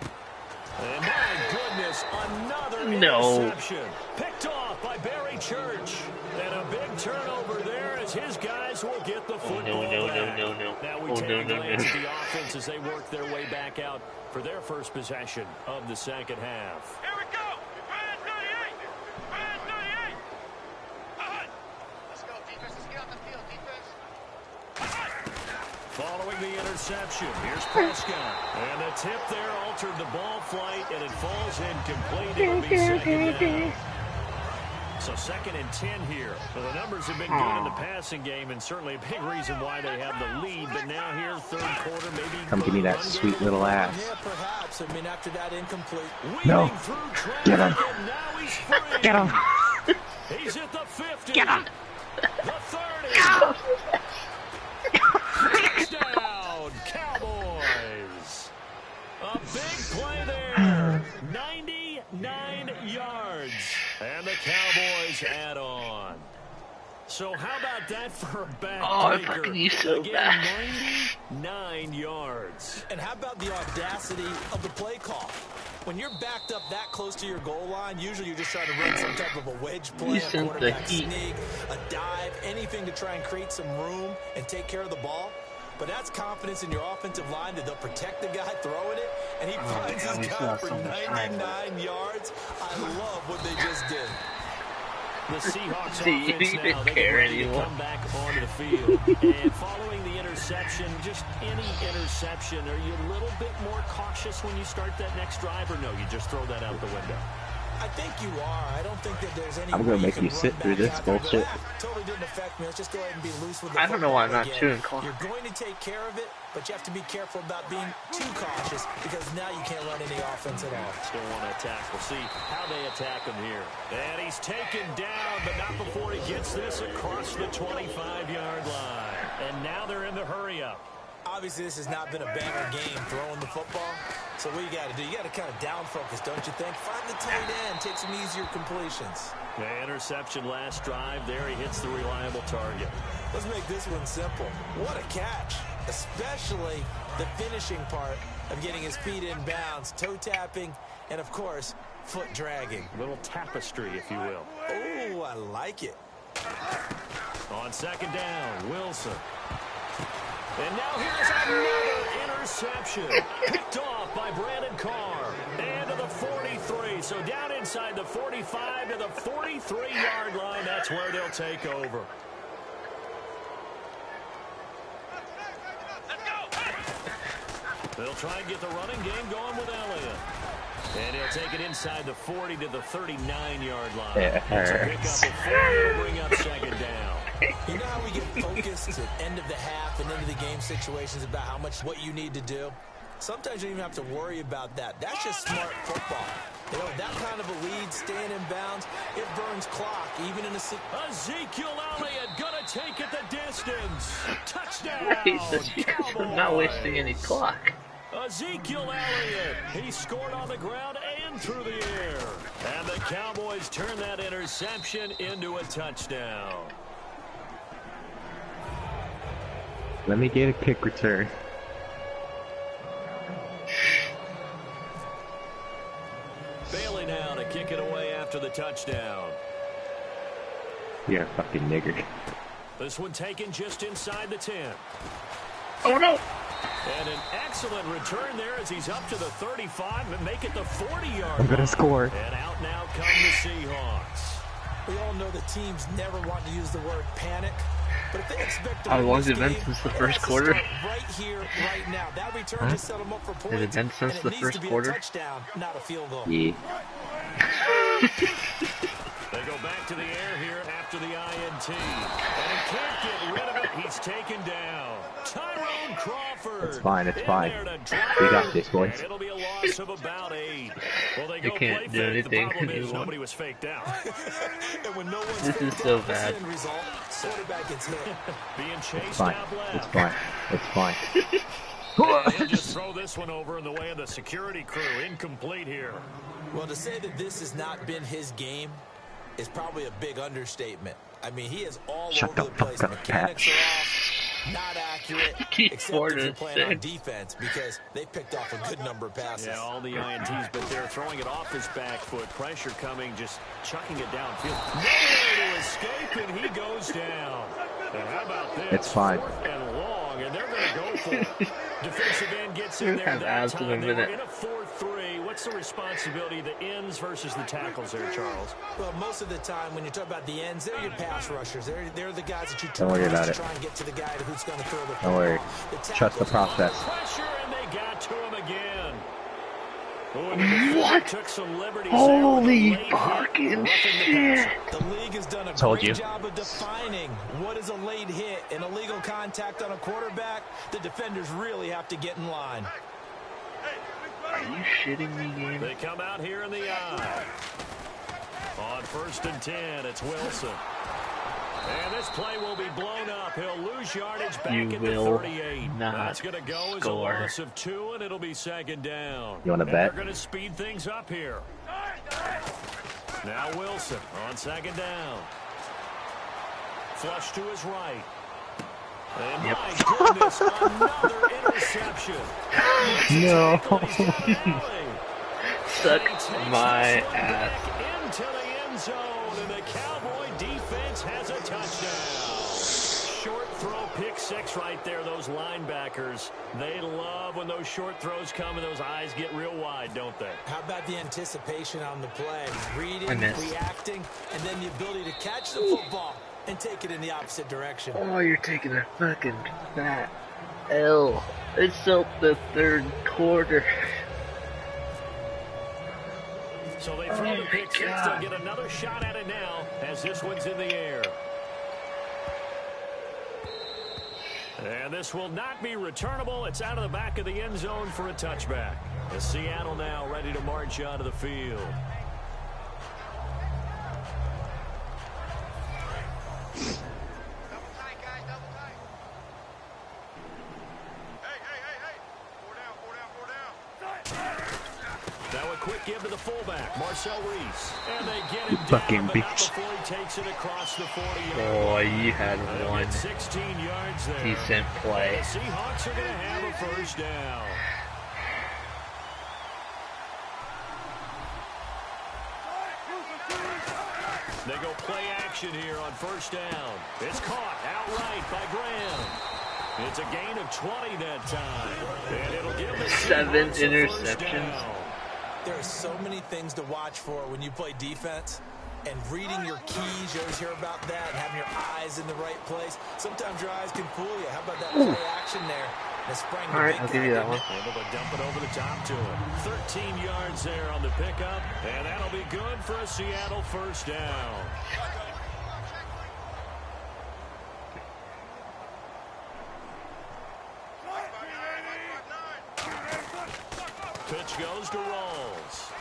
And my goodness, another No. interception. Picked off by Barry Church. And a big turnover there as his guys will get the football back. no. Now we Oh, take no, a no, glance no. at the offense as they work their way back out for their first possession of the second half. Here we go. Brand 38. Brand 38. Let's go, defense. Let's get on the field, defense. Following the interception, here's Prescott. And the tip there altered the ball flight, and it falls incomplete. It'll be second down. So 2nd and 10 here. So the numbers have been good in the passing game, and certainly a big reason why they have the lead. But now here, third quarter, maybe Come give me that sweet little ass. Yeah, perhaps. I mean, after that incomplete. No. Get him. And now he's free. Get him! He's at the 50. Get him! The 30. Touchdown, Cowboys. A big play there. 99 yards. And the Cowboys add on. So how about that for a backbreaker? Oh, I fucking you so Again, bad. 99 yards. And how about the audacity of the play call? When you're backed up that close to your goal line, usually you're just trying to run some type of a wedge play, You a sent the quarterback heat. sneak, a dive, anything to try and create some room and take care of the ball. But that's confidence in your offensive line that they'll protect the guy throwing it, and he finds man, we his still guy have for so much time 99 yards. I love what they just did. The Seahawks See, you offense didn't now, they care get ready anymore. to come back onto the field. And following the interception, just any interception, are you a little bit more cautious when you start that next drive, or no, you just throw that out the window? I think you are. I don't think that there's any I'm gonna way make can you sit run through back this out there and go, bullshit. Totally didn't affect me. Let's just go ahead and be loose with the I don't know why I'm football not again. chewing clock. You're going to take care of it, but you have to be careful about being too cautious because now you can't run any offense at all. Still want to attack. We'll see how they attack him here. And he's taken down, but not before he gets this across the 25-yard line. And now they're in the hurry-up. Obviously, this has not been a banger game throwing the football. So what you got to do, you got to kind of down focus, don't you think? Find the tight end, take some easier completions. The interception last drive there. He hits the reliable target. Let's make this one simple. What a catch, especially the finishing part of getting his feet in bounds, toe tapping, and of course, foot dragging. A little tapestry, if you will. Oh, I like it. On second down, Wilson. And now here's another interception. Picked off by Brandon Carr. And to the 43. So down inside the 45 to the 43-yard line. That's where they'll take over. They'll try and get the running game going with Elliott. And he'll take it inside the 40 to the 39-yard line. It It's a pickup hurts. of 4. It'll bring up second down. You know how we get focused at end of the half and into the game situations about how much what you need to do? Sometimes you don't even have to worry about that. That's just smart football. You know, that kind of a lead, staying in bounds, it burns clock, even in a... Ezekiel Elliott gonna take it the distance. Touchdown, I'm not wasting any clock. Ezekiel Elliott, he scored on the ground and through the air. And the Cowboys turn that interception into a touchdown. Let me get a kick return. Bailey now to kick it away after the touchdown. You're a fucking nigger. This one taken just inside the 10. Oh no! And an excellent return there as he's up to the 35 and make it the 40-yard I'm gonna line. score. And out now come the Seahawks. We all know the teams never want to use the word panic, but if they expect to How win long has this it been game, since the it first has to quarter? start right here, right now. That return just set them up for points. Has it been since and it the needs first to be quarter? a touchdown, not a field goal. Yeah. They go back to the air here after the INT. And he can't get rid of it. He's taken down. Tyrone Crawford. It's fine, it's in fine. there to drop We it. got this, boys. And it'll be a loss of about 8. Well, they You go can't play do fake. The anything problem is anymore. nobody was faked out. And when no one's This is faked so out, what's the bad. end result? Quarterback gets hit. Being It's chased fine. out It's left. fine. It's fine. And he'll just throw this one over in the way of the security crew. Incomplete here. Well, to say that this has not been his game is probably a big understatement. I mean, he is all Shut over the the place. fuck up, Mechanics Pat. are off, not accurate, Keep except if forward you're and playing on six. defense because they picked off a good number of passes. Yeah, all the INTs, but they're throwing it off his back foot. Pressure coming, just chucking it downfield. Nowhere to escape, and he goes down. And how about this? It's fine. 4th and long, and they're going to go for it. Defensive end gets in there Have that abs in a time. They were minute. in a 4-3. What's the responsibility of the ends versus the tackles there, Charles? Well, most of the time when you talk about the ends, they're your pass rushers. They're the guys that you Don't worry about to it. try and get to the guy who's going to throw the Don't worry. football. Trust the process. Pressure, and they got to him again. Ooh, and the defender What? took some liberties Holy there with a late hit, fucking roughing the shit. passer. The league has done a Told great you. job of defining what is a late hit and illegal contact on a quarterback. The defenders really have to get in line. Are you shitting me, game? They come out here in the eye. On 1st and 10, it's Wilson. And this play will be blown up. He'll lose yardage back You at will the 38. not That's going to go as a score. loss of 2, and it'll be second down. You wanna And bet? They're going to speed things up here. Now Wilson on second down. Flush to his right. And Yep. my goodness, another interception. No. He's got an alley. Suck my ass. Into the end zone, and the Cowboy defense has a touchdown. Short throw, pick six right there. Those linebackers, they love when those short throws come and those eyes get real wide, don't they? How about the anticipation on the play? Reading, missed. reacting, and then the ability to catch the football and take it in the opposite direction. Oh, you're taking a fucking fat L. It's still the third quarter. So they throw the pick six. They'll get another shot at it now as this one's in the air. And this will not be returnable. It's out of the back of the end zone for a touchback. As Seattle now ready to march onto the field. Double tight, guys, double tight. Hey. 4 down. Now a quick give to the fullback, Marcel Reese. And they get him Fucking down, but not beast. before he takes it across the 40-yard Oh, line. you had They'll one get 16 yards there. decent play. The Seahawks are going to have a first down. They go play action here on first down. It's caught outright by Graham. It's a gain of 20 that time. And it'll give the 7 Seahawks a first interceptions. down. There are so many things to watch for when you play defense. And reading your keys, you always hear about that, and having your eyes in the right place. Sometimes your eyes can fool you. How about that play action there? That sprang the Alright, big I'll guy, give you that didn't one. it? Able to dump it over the top to him. 13 yards there on the pickup, and that'll be good for a Seattle first down. Pitch goes to Rolls.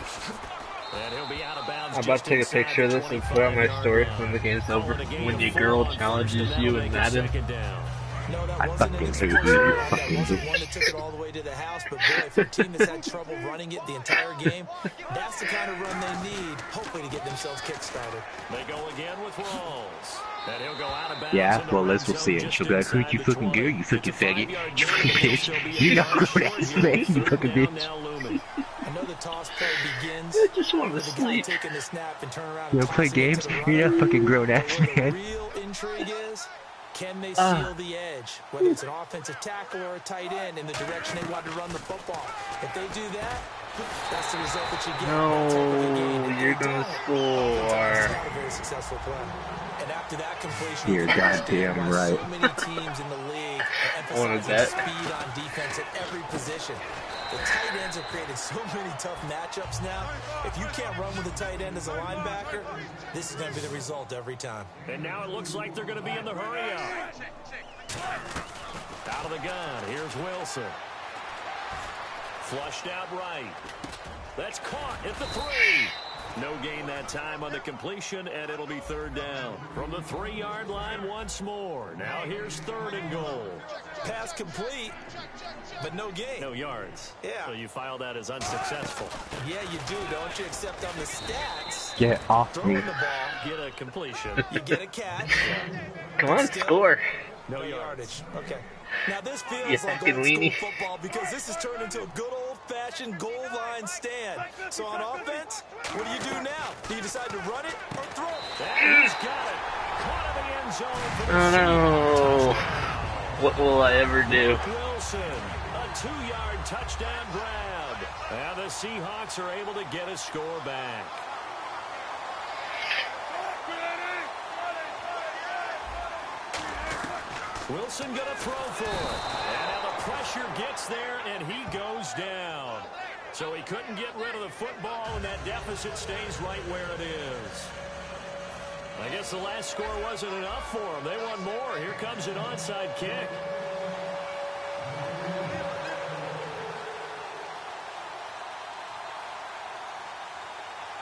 And he'll be out of bounds. I'm about to take a just picture of inside this the and put on my 25-yard story line. when the game's over. Calling a gain When of your 4 girl on first, challenges and that'll you make in a Madden. second down. No, that I wasn't fucking an hate explosive you, you run. That fucking wasn't bitch. one that took it all the way to the house. But boy, for a team that's had trouble running it the entire game, that's the kind of run they need, hopefully, to get themselves kick-started. They go again with Rolls. And he'll go out of bounds. Yeah, in the well, red Liz will zone see it. just She'll be like, who'd inside you the fucking 20. do, you fucking It's a faggot? 5-yard You fucking gain. bitch. She'll be You a know yard grown short ass here. man, you Third fucking down bitch. now looming. I know the toss play begins I just want to with the guy sleep. taking the snap and turn around You and wanna play tossing it games? to the You're runner. not fucking grown ass But where the man. real intrigue is, can they seal the edge, whether it's an offensive tackle or a tight end, in the direction they want to run the football? If they do that, that's the result that you get. That type of a game. No, If you're they gonna don't, score. it's not a very successful play. And after that completion, You're you can understand goddamn why right. so many teams in the league are Wanna emphasizing bet? speed on defense at every position. The tight ends have created so many tough matchups now. If you can't run with a tight end as a linebacker, this is going to be the result every time. And now it looks like they're going to be in the hurry up. Out of the gun, here's Wilson. Flushed out right. That's caught at the 3. No gain that time on the completion, and it'll be third down. From the 3-yard line once more. Now here's 3rd and goal. Pass complete, but no gain. No yards. Yeah. So you file that as unsuccessful. Yeah, you do, don't you? Except on the stats, Get off throwing me. the ball, Get a completion. you get a catch. Come on, Still, score. No yards. Okay. Now this feels You like fucking old school weenie. football because this has turned into a good old-fashioned goal line stand. So on offense, what do now? Do you decide to run it or throw it? And he's got it. Caught in the end zone for the Oh no. What will I ever do? Wilson, a 2-yard touchdown grab. And the Seahawks are able to get a score back. Wilson gonna throw for it. And now the pressure gets there, and he goes down. So he couldn't get rid of the football, and that deficit stays right where it is. I guess the last score wasn't enough for them. They want more. Here comes an onside kick.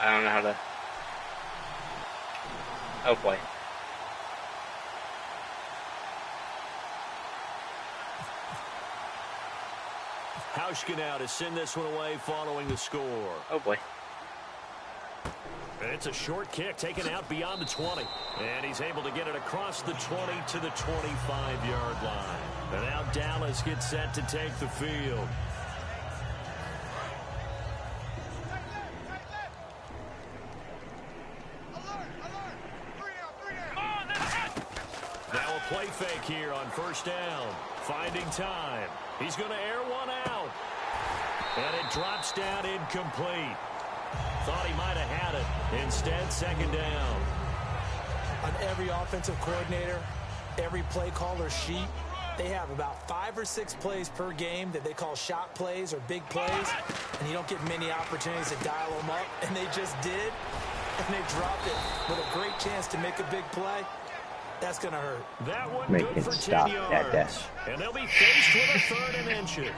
I don't know how to. Oh boy. Hauschka now to send this one away following the score. Oh boy. And it's a short kick taken out beyond the 20. And he's able to get it across the 20 to the 25-yard line. And now Dallas gets set to take the field. play fake here on first down. Finding time. He's going to air one out. And it drops down incomplete. Thought he might have had it. Instead, second down. On every offensive coordinator, every play caller sheet, they have about 5 or 6 plays per game that they call shot plays or big plays, and you don't get many opportunities to dial them up, and they just did, and they dropped it with a great chance to make a big play. That's going to hurt. That one Make good it for stop 10 yards. that dash. And they'll be faced with a 3rd and inches.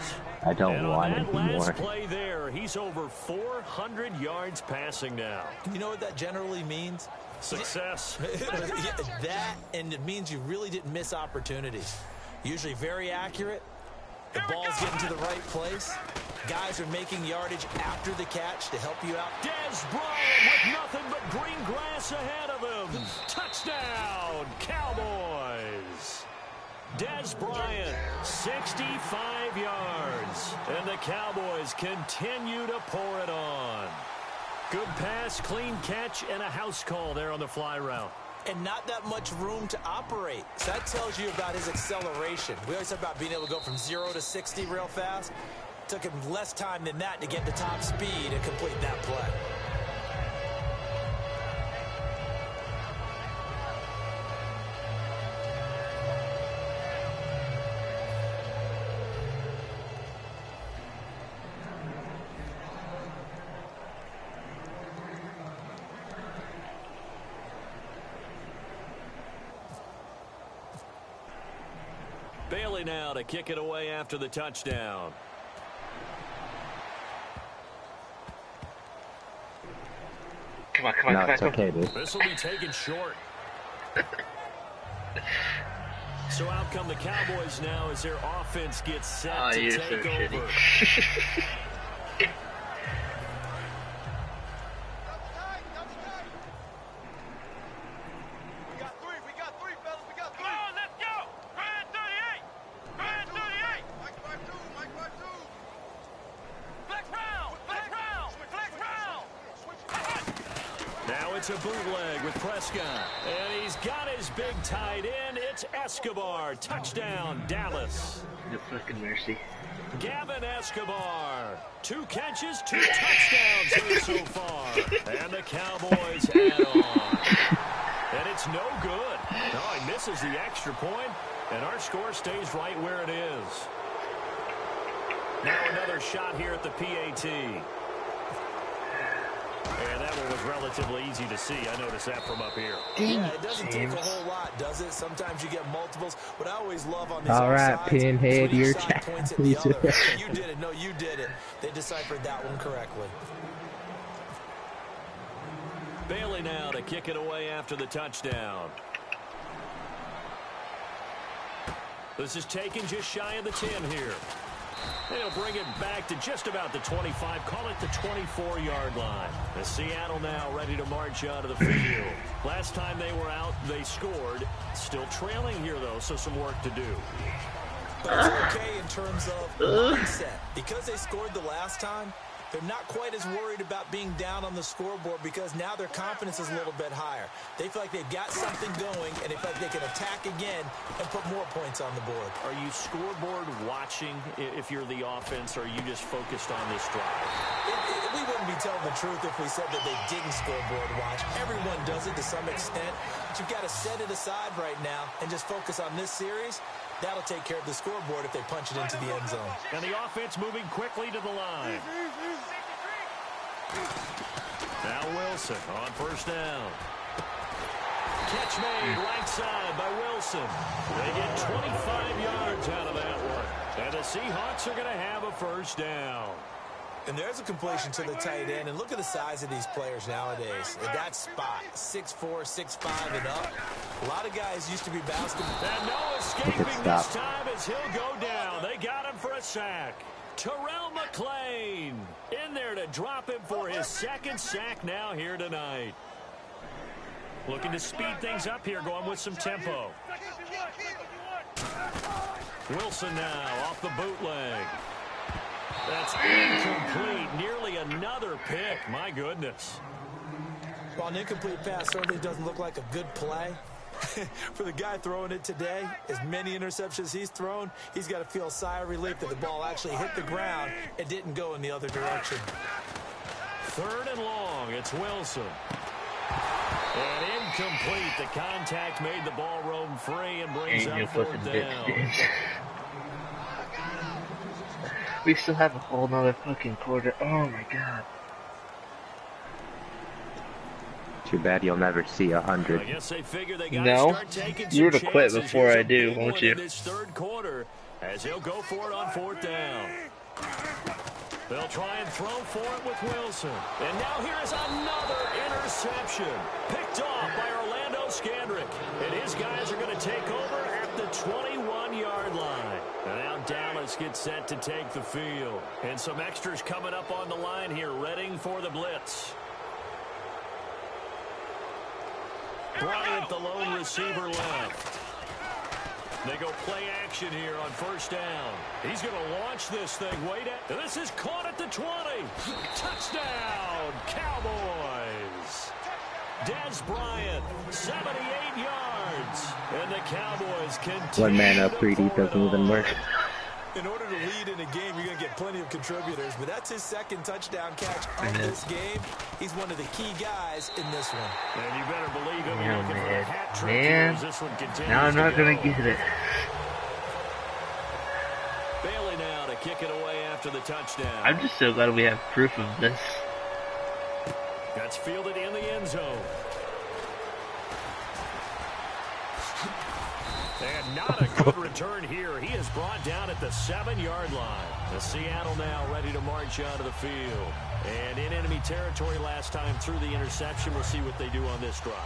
I don't and want on it that last anymore. play there, he's over 400 yards passing now. You know what that generally means? Success. That, and it means you really didn't miss opportunities. Usually very accurate. The ball's getting to the right place. Guys are making yardage after the catch to help you out. Dez Bryant with nothing but green grass ahead of him. Touchdown, Cowboys. Dez Bryant, 65 yards. And the Cowboys continue to pour it on. Good pass, clean catch, and a house call there on the fly route. And not that much room to operate. So that tells you about his acceleration. We always talk about being able to go from 0 to 60 real fast. Took him less time than that to get the top speed and complete that play. Bailey now to kick it away after the touchdown. Come on, come on, No, come on, it's come on. okay, dude. This will be taken short. So out come the Cowboys now as their offense gets set Oh, to you're take so over. shitty. Now it's a bootleg with Prescott. And he's got his big tight end. It's Escobar. Touchdown, Dallas. No fucking mercy. Gavin Escobar. 2 catches, 2 touchdowns here so far. And the Cowboys add on. And it's no good. No, he misses the extra point, and our score stays right where it is. Now another shot here at the PAT. And that one was relatively easy to see. I noticed that from up here. Yeah, it doesn't take a whole lot, does it? Sometimes you get multiples. What I always love on these All right, offsides Pinhead, is when your each side points at the challenge. other. You did it. No, you did it. They deciphered that one correctly. Bailey now to kick it away after the touchdown. This is taken just shy of the 10 here. They'll bring it back to just about the 25. Call it the 24-yard line. The Seattle now ready to march out of the field. Last time they were out, they scored. Still trailing here, though, so some work to do. But it's okay in terms of mindset. Because they scored the last time, they're not quite as worried about being down on the scoreboard because now their confidence is a little bit higher. They feel like they've got something going, and they feel like they can attack again and put more points on the board. Are you scoreboard watching if you're the offense, or are you just focused on this drive? We wouldn't be telling the truth if we said that they didn't scoreboard watch. Everyone does it to some extent. But you've got to set it aside right now and just focus on this series. That'll take care of the scoreboard if they punch it into the end zone. And the offense moving quickly to the line. Now Wilson on first down. Catch made right side by Wilson. They get 25 yards out of that one. And the Seahawks are going to have a first down. And there's a completion to the tight end. And look at the size of these players nowadays. At that spot, 6'4", 6'5", and up. A lot of guys used to be basketball. And no escaping this time as he'll go down. They got him for a sack. Terrell McClain in there to drop him for his 2nd sack now here tonight. Looking to speed things up here, going with some tempo. Wilson now off the bootleg. That's incomplete. Nearly another pick. My goodness. While an incomplete pass certainly doesn't look like a good play, For the guy throwing it today, as many interceptions he's thrown, he's got to feel a sigh of relief that the ball actually hit the ground and didn't go in the other direction. 3rd and long. It's Wilson. And incomplete. The contact made the ball roam free and brings up 4th down. We still have a whole nother fucking quarter. Oh my god. Too bad you'll never see 100. I guess they figure they got No, to start taking you're some to quit chances. before Here's I a do, big won't one you? in this 3rd quarter as he'll go for it on 4th down. They'll try and throw for it with Wilson. And now here's another interception. Picked off by Orlando Scandrick. And his guys are going to take over at the 21-yard line. And now Dallas gets set to take the field. And some extras coming up on the line here, readying for the blitz. Bryant, the lone receiver, left. They go play action here on 1st down. He's going to launch this thing way down. And this is caught at the 20. Touchdown, Cowboys. Des Bryant, 78 yards. And the Cowboys continue. One man up, 3 deep doesn't even work. In order to lead in a game, you're going to get plenty of contributors, but that's his 2nd touchdown catch of this game. He's one of the key guys in this one. And you better believe him. Yeah, Looking for a hat trick man. as this one continues. Now I'm not gonna get it. Bailey now to kick it away after the touchdown. I'm just so glad we have proof of this. That's fielded in the end zone. And not a good return here. He is brought down at the 7-yard line. The Seattle now ready to march out of the field. And in enemy territory last time through the interception. We'll see what they do on this drive.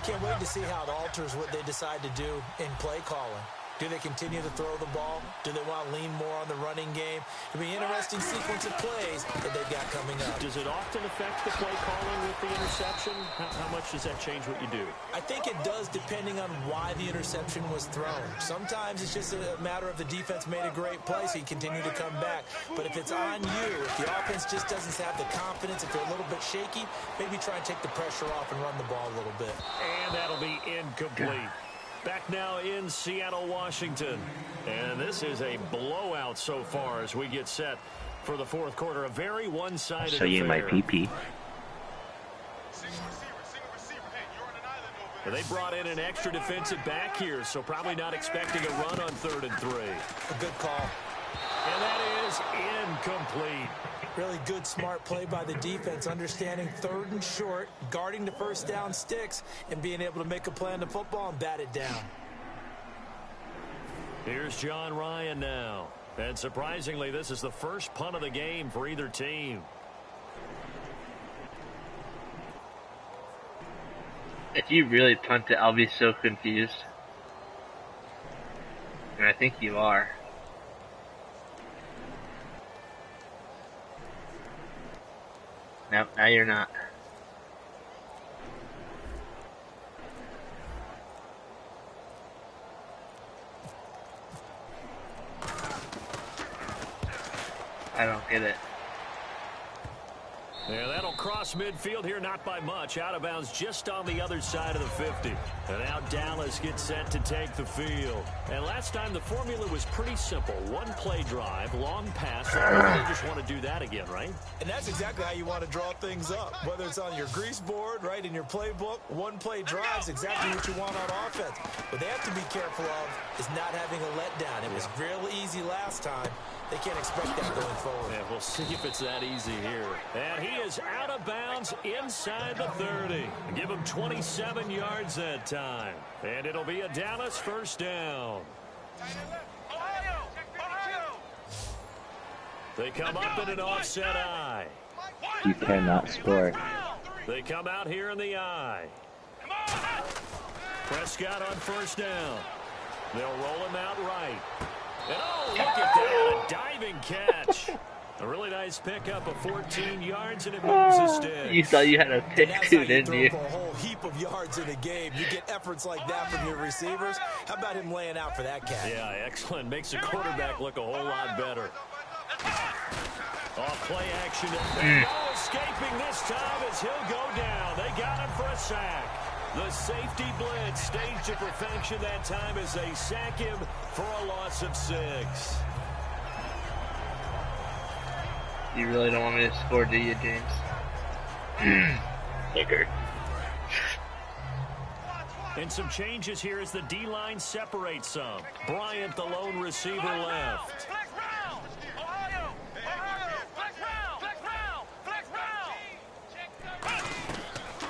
Can't wait to see how it alters what they decide to do in play calling. Do they continue to throw the ball? Do they want to lean more on the running game? It'll be an interesting sequence of plays that they've got coming up. Does it often affect the play calling with the interception? How much does that change what you do? I think it does depending on why the interception was thrown. Sometimes it's just a matter of the defense made a great play, so you continue to come back. But if it's on you, if the offense just doesn't have the confidence, if they're a little bit shaky, maybe try and take the pressure off and run the ball a little bit. And that'll be incomplete. Back now in Seattle, Washington. And this is a blowout so far as we get set for the 4th quarter. A very one-sided affair. Show you my PP. They brought in an extra defensive back here, so probably not expecting a run on 3rd and 3. A good call. And that is incomplete. Really good, smart play by the defense, understanding 3rd and short, guarding the 1st down sticks, and being able to make a play on the football and bat it down. Here's John Ryan now. And surprisingly, this is the first punt of the game for either team. If you really punt it, I'll be so confused. And I think you are. Nope, now you're not. I don't get it. Yeah, that'll cross midfield here, not by much. Out of bounds just on the other side of the 50. And now Dallas gets set to take the field. And last time the formula was pretty simple. One play drive, long pass. They just want to do that again, right? And that's exactly how you want to draw things up. Whether it's on your grease board, right, in your playbook, one play drive is exactly what you want on offense. What they have to be careful of is not having a letdown. It was real easy last time. They can't expect that going forward. Yeah, we'll see if it's that easy here. And he is out of bounds inside the 30. Give him 27 yards that time. And it'll be a Dallas 1st down. They come up in an offset eye. You cannot score. They come out here in the eye. Prescott on 1st down. They'll roll him out right. And oh, look at that, a diving catch. A really nice pickup of 14 yards, and it moves his stick. You thought you had a pick too, didn't you? A whole heap of yards in a game. You get efforts like that from your receivers. How about him laying out for that catch? Yeah, excellent. Makes the quarterback look a whole lot better. Off play action. And no escaping this time as he'll go down. They got him for a sack. The safety blitz staged to perfection that time as they sack him for a loss of 6. You really don't want me to score, do you, James? Nigger. And some changes here as the D-line separates some. Bryant, the lone receiver, left.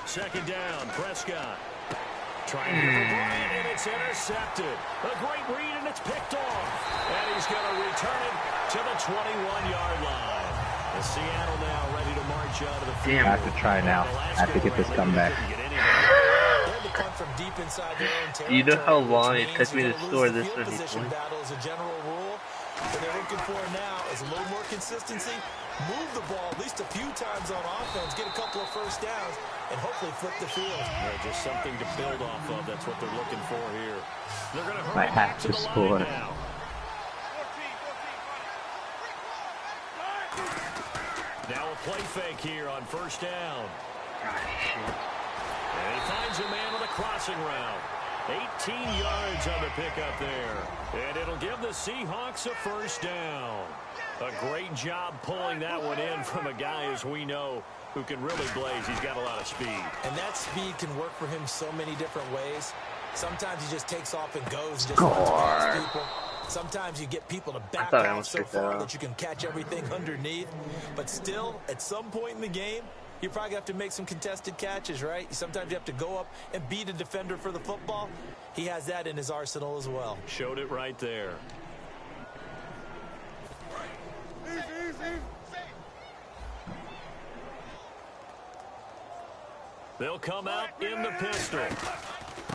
Second down, Prescott. Trying to get for Bryant, and it's intercepted. A great read, and it's picked off. And he's going to return it to the 21-yard line. And Seattle now ready to march out of the field. I have to try now. I have to get this comeback. You know how long it took me to score this many points? What they're looking for now is a little more consistency, move the ball at least a few times on offense, get a couple of first downs, and hopefully flip the field. Yeah, just something to build off of. That's what they're looking for here. They're going to hurry I have to score. Now. Now a play fake here on first down. And he finds a man with a crossing route. 18 yards on the pickup there. And it'll give the Seahawks a first down. A great job pulling that one in from a guy, as we know, who can really blaze. He's got a lot of speed. And that speed can work for him so many different ways. Sometimes he just takes off and goes and just runs past people. Sometimes you get people to back off so far that you can catch everything underneath. But still, at some point in the game, you probably have to make some contested catches, right? Sometimes you have to go up and beat a defender for the football. He has that in his arsenal as well. Showed it right there. They'll come out in the pistol.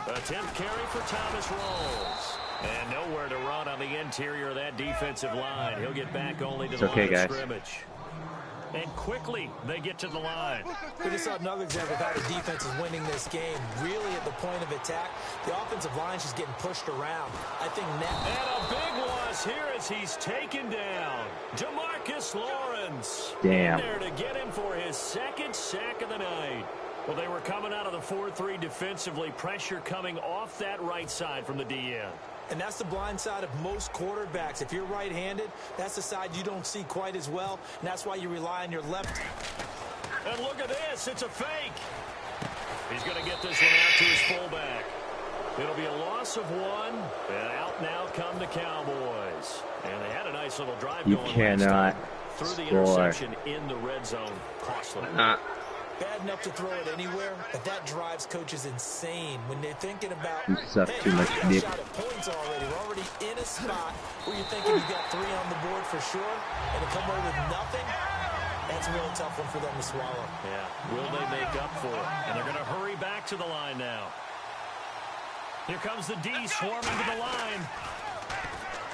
Attempt carry for Thomas Rawls. And nowhere to run on the interior of that defensive line. He'll get back only to the line of scrimmage. And quickly, they get to the line. We just saw another example of how the defense is winning this game. Really at the point of attack, the offensive line's just getting pushed around. I think now. And a big loss here as he's taken down. DeMarcus Lawrence. Damn. In there to get him for his second sack of the night. Well, they were coming out of the 4-3 defensively. Pressure coming off that right side from the DN. And that's the blind side of most quarterbacks. If you're right-handed, that's the side you don't see quite as well, and that's why you rely on your left. And look at this. It's a fake. He's going to get this one out to his fullback. It'll be a loss of 1, and out now come the Cowboys. And they had a nice little drive going. You cannot through the score. interception in the red zone. Costly. Bad enough to throw it anywhere, but that drives coaches insane when they're thinking about, this is too much we got shot at points already. We're already in a spot where you're thinking you got 3 on the board for sure, and to come away with nothing, that's a real tough one for them to swallow. Yeah, will they make up for it? And they're going to hurry back to the line now. Here comes the D swarming to the line.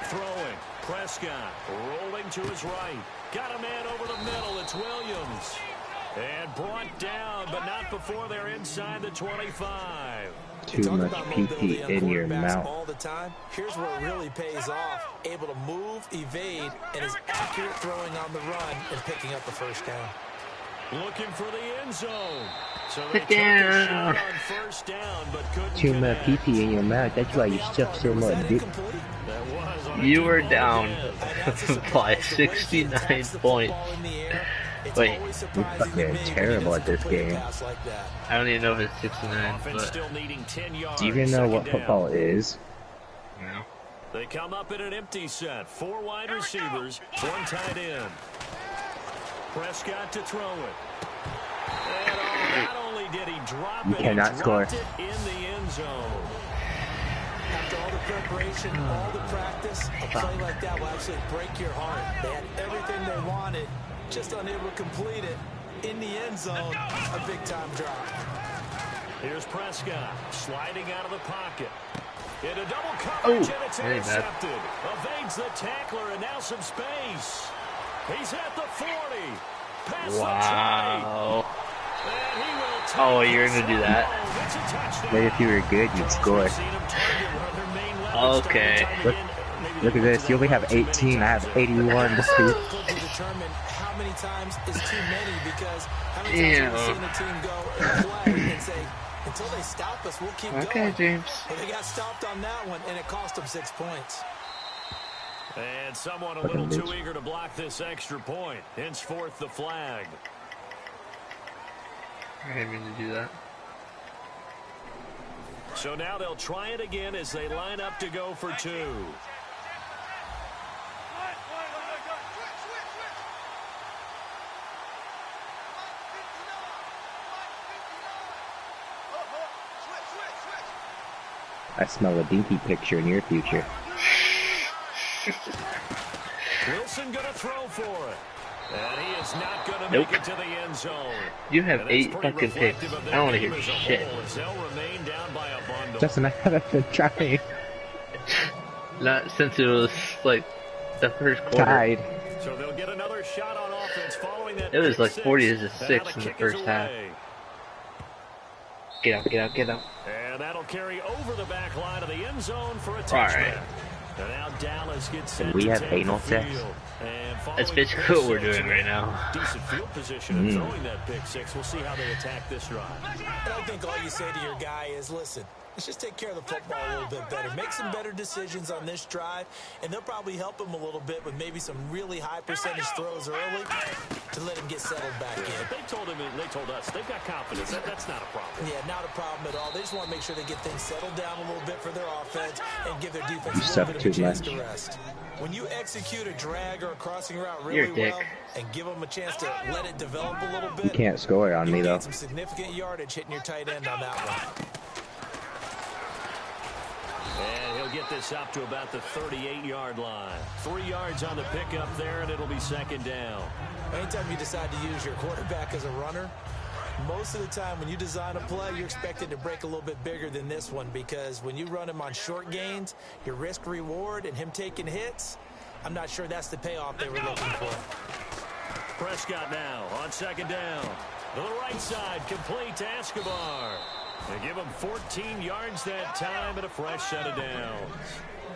Throwing. Prescott rolling to his right. Got a man over the middle. It's Williams. And brought down, but not before they're inside the 25. Too much PP in your mouth. All the time. Here's where it really pays off. Able to move, evade, and is accurate throwing on the run and picking up the first down. Looking for the end zone. So they took a shot on first down, but couldn't Too much connect. PP in your mouth. That's why you suck so much, dude. That was on a You were 2-point down win. by 69 points. Wait, you're fucking terrible at this game. I don't even know if it's 69, Offense but still needing 10 yards. Do you even know what Second football down. is? no. They come up in an empty set. 4 wide receivers, 1 tight end. Prescott to throw it. And not only did he drop You it, cannot he score. dropped it in the end zone. After all the preparation, all the practice, a play like that will actually break your heart. They had everything they wanted, just unable to complete it. In the end zone, a big-time drop. Here's Prescott sliding out of the pocket. In a double coverage, and it's very bad. intercepted. Evades the tackler, and now some space. He's at the 40. Past the 20. Wow. And he will take Oh, you're this gonna do one that? home. It's a touchdown. Maybe if you were good, you'd score. We've seen him target one of their main weapons Okay. time and Look- time again. Maybe Look at they this. You only have too many 18. I have times. 81 to see. Difficult to determine how many times is too many because how many times have you seen a team go and play and say, until until they stop us, we'll keep Okay, going. James. Well, they got stopped on that one, and it cost them 6 points. And someone a little too eager to block this extra point. Henceforth, the flag. I didn't mean to do that. So now they'll try it again as they line up to go for 2. I smell a dinky picture in your future. Wilson gonna throw for it. And he is not gonna make it to the end zone. You have 8 fucking picks. I don't want to hear shit. They'll remain down by a bundle. Justin, I haven't been trying. Not since it was like the first quarter. Tied. So they'll get another shot on offense following that. It was like 40 to 6 And in the kick first is half. away. Get out, get out, get out. And that'll carry over the back line of the end zone for a touchdown. Alright. And now Dallas gets set We to have take anal the sex? field. And That's following basically what we're pick six, doing right now. Decent field position and throwing that pick 6. We'll see how they attack this drive. And I think all you say to your guy is, listen, let's just take care of the football a little bit better. Make some better decisions on this drive, and they'll probably help him a little bit with maybe some really high percentage throws early to let him get settled back in. They told him, and they told us, they've got confidence. That's not a problem. Yeah, not a problem at all. They just want to make sure they get things settled down a little bit for their offense and give their defense a little bit of a chance to rest. When you execute a drag or a crossing route really well and give them a chance to let it develop a little bit, You can't score on me, you though. get some significant yardage hitting your tight end on that one. And he'll get this up to about the 38-yard line. 3 yards on the pickup there, and it'll be second down. Anytime you decide to use your quarterback as a runner, most of the time when you design a play, you're expected to break a little bit bigger than this one, because when you run him on short gains, your risk reward and him taking hits, I'm not sure that's the payoff they were looking for. Prescott now on second down. To the right side, complete to Escobar. They give him 14 yards that time and a fresh set of downs.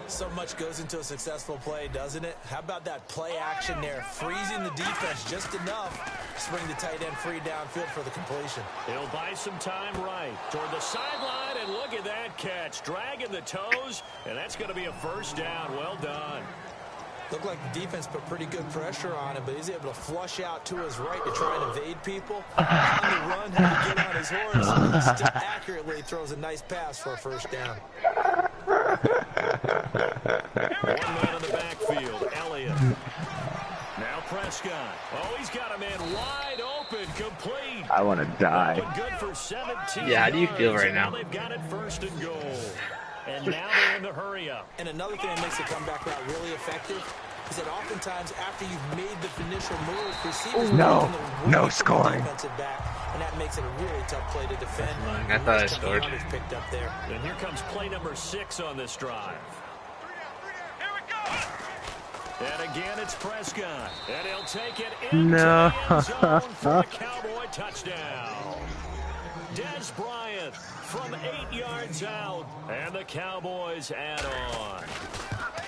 So much goes into a successful play, doesn't it? How about that play action there? Freezing the defense just enough to bring the tight end free downfield for the completion. He'll buy some time right toward the sideline, and look at that catch. Dragging the toes, and that's going to be a first down. Well done. Looked like the defense put pretty good pressure on him, but he's able to flush out to his right to try and evade people. On the run, had to get on his horse. Still accurately throws a nice pass for a first down. One man in the backfield, Elliott. Now Prescott. Oh, he's got a man wide open, complete. I want to die. Good for 17 Yeah, how do you feel yards, right now? They've got it first and goal. And now they're in the hurry up. And another thing that makes the comeback route really effective is that oftentimes after you've made the initial move, receivers no scoring. Defensive back, and that makes it a really tough play to defend. I thought I scored. Picked up there. And here comes play number 6 on this drive. And again, it's Prescott. And he'll take it into the end zone for a Cowboy touchdown. Des Bryant from 8 yards out. And the Cowboys add on.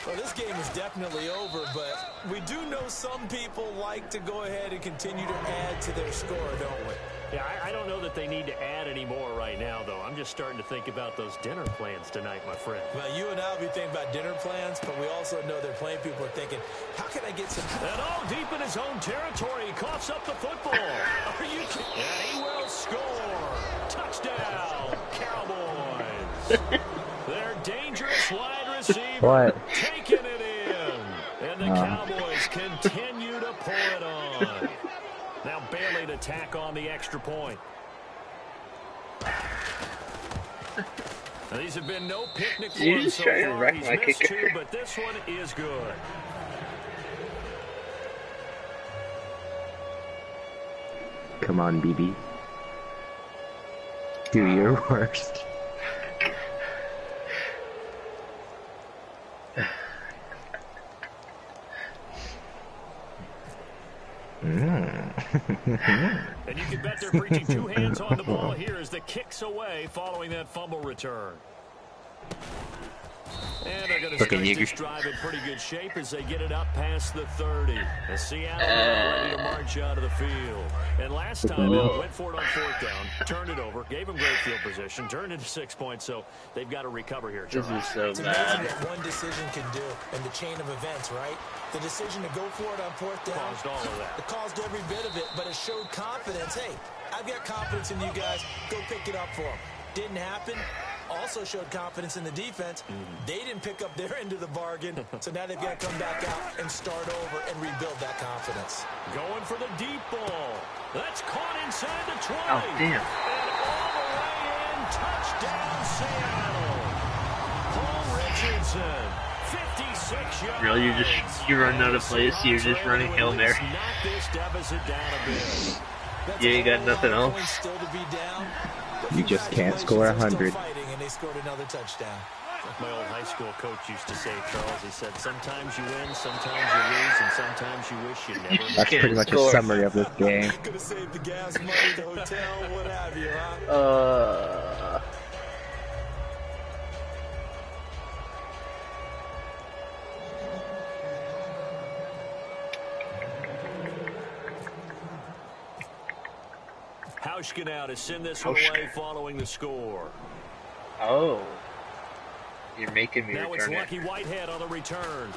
Well, this game is definitely over, but we do know some people like to go ahead and continue to add to their score, don't we? Yeah, I don't know that they need to add any more right now, though. I'm just starting to think about those dinner plans tonight, my friend. Well, you and I will be thinking about dinner plans, but we also know they're playing people are thinking, how can I get some... And all deep in his own territory, he coughs up the football. Are you kidding? And he will score. Touchdown, Cowboys. Their dangerous wide receiver taking it in. And the Cowboys continue to pour it on. Now Bailey to tack on the extra point. Now, these have been no picnic for him so far. He's missed 2, but this one is good. Come on, BB. Do your worst. And you can bet they're preaching 2 hands on the ball here as the kick's away following that fumble return. And they're going to Looking start eager. this drive in pretty good shape as they get it up past the 30. And Seattle ready to march out of the field. And last time they went for it on 4th down, turned it over, gave them great field position, turned into 6 points, so they've got to recover here, Charles. This is so It's bad. amazing what one decision can do in the chain of events, right? The decision to go for it on 4th down Caused all of that. It caused every bit of it, but it showed confidence. Hey, I've got confidence in you guys. Go pick it up for them. Didn't happen. Also showed confidence in the defense. They didn't pick up their end of the bargain, so now they've got to come back out and start over and rebuild that confidence. Going for the deep ball. That's caught inside the 20. Oh, damn. And all the way in. Touchdown, Seattle. Paul Richardson. 56 yards. Really, you're running out of plays, so you're just running Hail Mary. Knock this deficit down a bit. You ain't got nothing else. Still to be down, You just can't score 100. and they scored another touchdown. Like my old high school coach used to say, Charles, he said, sometimes you win, sometimes you lose, and sometimes you wish you never You That's can't pretty much score. a summary of this game. Could have saved the gas money, the hotel, what have you, huh? Hauschka now to send this one away following the score. Oh. You're making me Now it's return it. Lucky Whitehead on the return.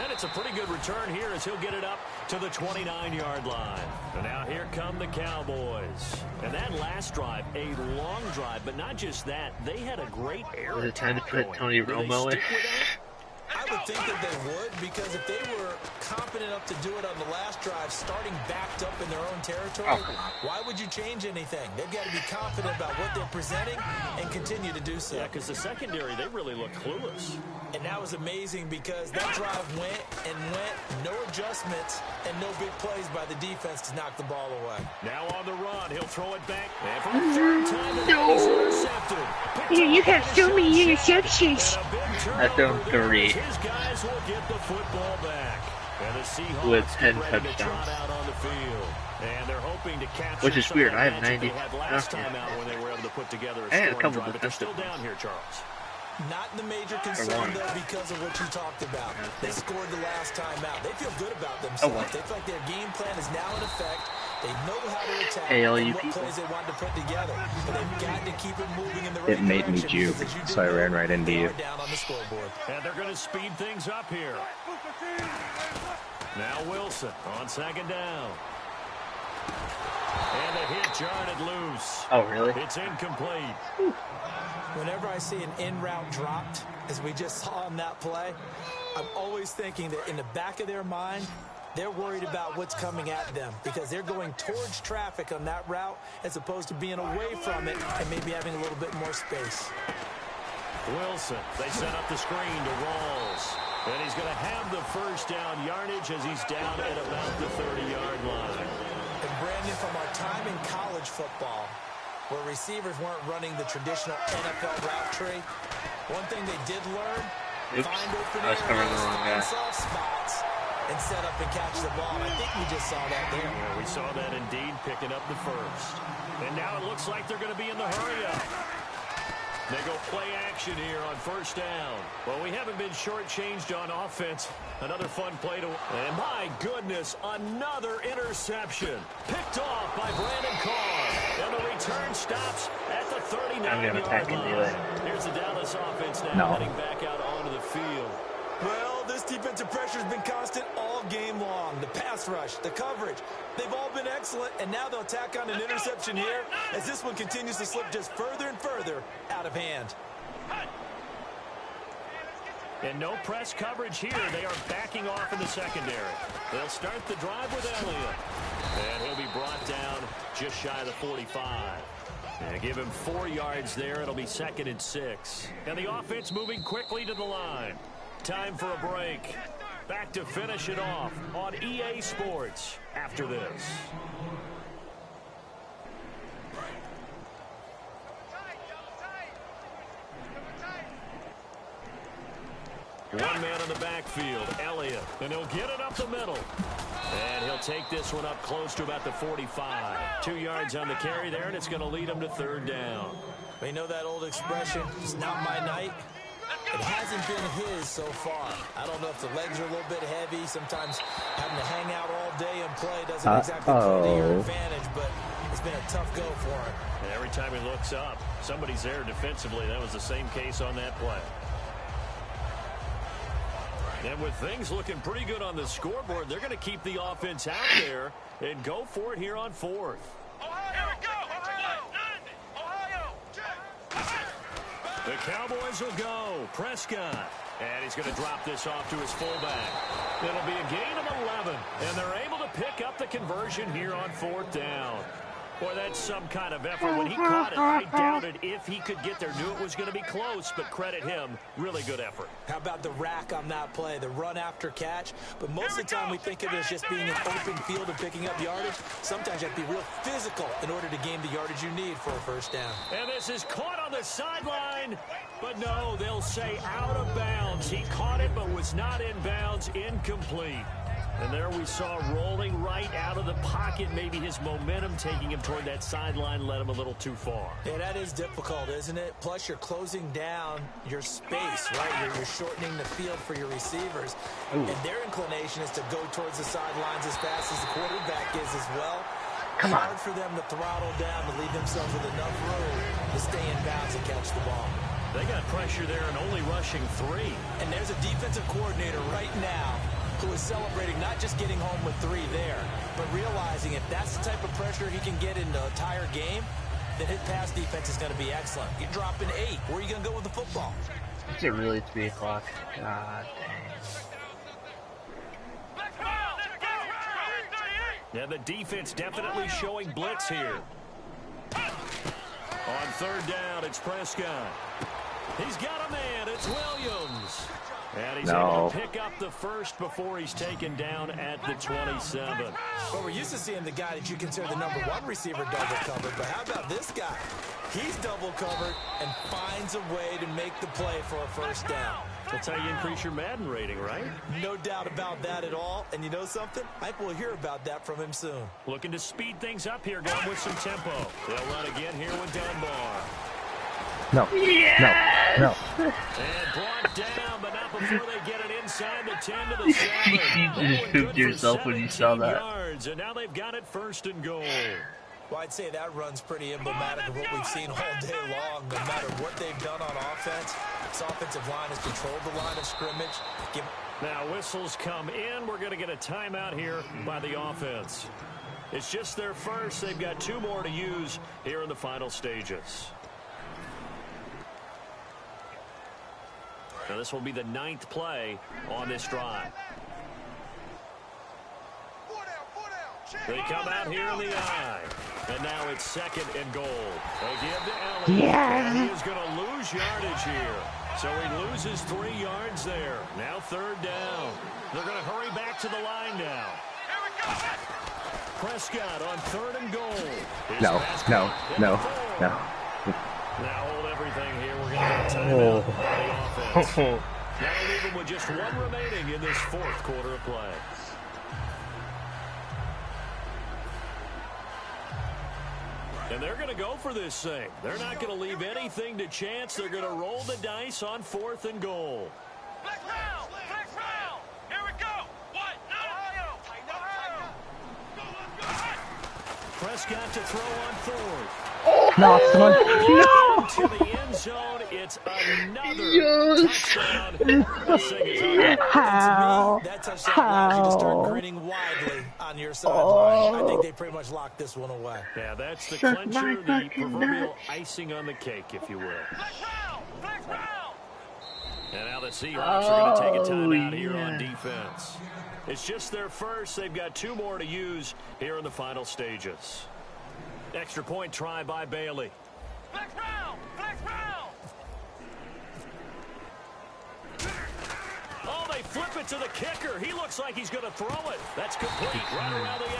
And it's a pretty good return here as he'll get it up to the 29-yard line. And now here come the Cowboys. And that last drive, a long drive, but not just that. They had a great air Was it time to attack put going. Tony Do they Romo in? stick with that? I would think that they would, because if they were confident enough to do it on the last drive, starting backed up in their own territory, Oh, come on. why would you change anything? They've got to be confident about what they're presenting and continue to do so. Yeah, because the secondary, they really look clueless. And that was amazing because that drive went and went, no adjustments, and no big plays by the defense to knock the ball away. Now on the run, he'll throw it back. And for the third time, he's intercepted. You have so many interceptions. And a big I threw turnover him there 3. as his guys will get the football back. And the Seahawks With get 10 ready to touchdowns. trot out on the field. And they're hoping to capture Which is some weird, of I that have magic 90 they had last nothing. time out when they were able to put together a I had a scoring couple drive, but they're still defensive down here, Charles. Not the major concern, though, because of what you talked about. They scored the last time out. They feel good about themselves. what? They feel like their game plan is now in effect. They know how to attack Hey, all and you what people. plays they want to put together. But they've got to keep it moving in the right It made me direction, juke, because as you so I do ran know, right into they you. are down on the scoreboard. And they're going to speed things up here. Now Wilson on second down. And the hit jarred it loose. Oh, really? It's incomplete. Whenever I see an in route dropped, as we just saw on that play, I'm always thinking that in the back of their mind, they're worried about what's coming at them because they're going towards traffic on that route as opposed to being away from it and maybe having a little bit more space. Wilson, they set up the screen to Rawls. And he's going to have the first down yardage as he's down at about the 30-yard line. And Brandon, from our time in college football, where receivers weren't running the traditional NFL route tree, one thing they did learn, Oops, find open I was covering the areas, wrong guy. find soft spots, and set up and catch the ball. And I think we just saw that there. Yeah, we saw that indeed, picking up the first. And now it looks like they're going to be in the hurry-up. They go play action here on first down. Well, we haven't been shortchanged on offense. Another fun play to... And my goodness, another interception. Picked off by Brandon Carr. And the return stops at the 39-yard line. Here's the Dallas offense now heading back out onto the field. Well, this defensive pressure has been constant all game long. The pass rush, the coverage, they've all been excellent, and now they'll tack on an interception here as this one continues to slip just further and further out of hand. And no press coverage here. They are backing off in the secondary. They'll start the drive with Elliott. And he'll be brought down just shy of the 45. And give him 4 yards there. It'll be 2nd and 6. And the offense moving quickly to the line. Time for a break. Back to finish it off on EA Sports after this. One man in the backfield, Elliott, and he'll get it up the middle. And he'll take this one up close to about the 45. 2 yards on the carry there, and it's going to lead him to 3rd down. We know that old expression, it's not my night. It hasn't been his so far. I don't know if the legs are a little bit heavy. Sometimes having to hang out all day and play doesn't exactly play to your advantage, but it's been a tough go for him. And every time he looks up, somebody's there defensively. That was the same case on that play. And with things looking pretty good on the scoreboard, they're going to keep the offense out there and go for it here on fourth. The Cowboys will go. Prescott. And he's going to drop this off to his fullback. It'll be a gain of 11. And they're able to pick up the conversion here on fourth down. Boy, that's some kind of effort. When he caught it, I doubted if he could get there. Knew it was going to be close, but credit him. Really good effort. How about the rack on that play, the run after catch? But most of the time we think of it as just being an open field and picking up yardage. Sometimes you have to be real physical in order to gain the yardage you need for a first down. And this is caught on the sideline. But no, they'll say out of bounds. He caught it, but was not in bounds. Incomplete. And there we saw rolling right out of the pocket. Maybe his momentum taking him toward that sideline led him a little too far. Yeah, that is difficult, isn't it? Plus, you're closing down your space, right? You're shortening the field for your receivers. Ooh. And their inclination is to go towards the sidelines as fast as the quarterback is as well. Come on. Hard for them to throttle down to leave themselves with enough room to stay in bounds and catch the ball. They got pressure there and only rushing 3. And there's a defensive coordinator right now who is celebrating not just getting home with 3 there, but realizing if that's the type of pressure he can get in the entire game, then his pass defense is going to be excellent. You're dropping 8. Where are you going to go with the football? Is it really 3 o'clock? God dang. Yeah, the defense definitely showing blitz here. On third down, it's Prescott. He's got a man. It's Williams. And he's able to pick up the first before he's taken down at the 27. Well, we're used to seeing the guy that you consider the number 1 receiver double covered, but how about this guy? He's double covered and finds a way to make the play for a first down. That's how you increase your Madden rating, right? No doubt about that at all. And you know something? I think we'll hear about that from him soon. Looking to speed things up here, going with some tempo. They'll run again here with Dunbar. No. Yes! No. And brought down, but not before they get it inside the 10 to the 7. You just pooped yourself when you saw that. Yards, and now they've got it first and goal. Well, I'd say that run's pretty emblematic of what we've seen all day long. No matter what they've done on offense, this offensive line has controlled the line of scrimmage. Now whistles come in. We're going to get a timeout here by the offense. It's just their first. They've got 2 more to use here in the final stages. Now this will be the 9th play on this drive. They come out here in the eye. And now it's 2nd and goal. They give to Elliott. Yeah. And he is going to lose yardage here. So he loses 3 yards there. Now 3rd down. They're going to hurry back to the line now. Prescott on 3rd and goal. No. Now hold everything here. We're going to get a timeout by the offense. That'll leave them with just 1 remaining in this 4th quarter of play. And they're going to go for this thing. They're not going to leave anything to chance. They're going to roll the dice on 4th and goal. Flex round! Here we go! What? Ohio! Prescott to throw on 4th. No, someone. No! To the end zone. It's another touchdown. This thing is on. How? That touchdown allows you to start grinning widely on your sideline. I think they pretty much locked this one away. Yeah, that's the Suck clincher, my the fucking proverbial nuts. icing on the cake, if you will. Flex round! And now the Seahawks are going to take a timeout here yeah. on defense. It's just their first. They've got 2 more to use here in the final stages. Extra point try by Bailey. Flex round! Oh, they flip it to the kicker. He looks like he's going to throw it. That's complete right around the 8.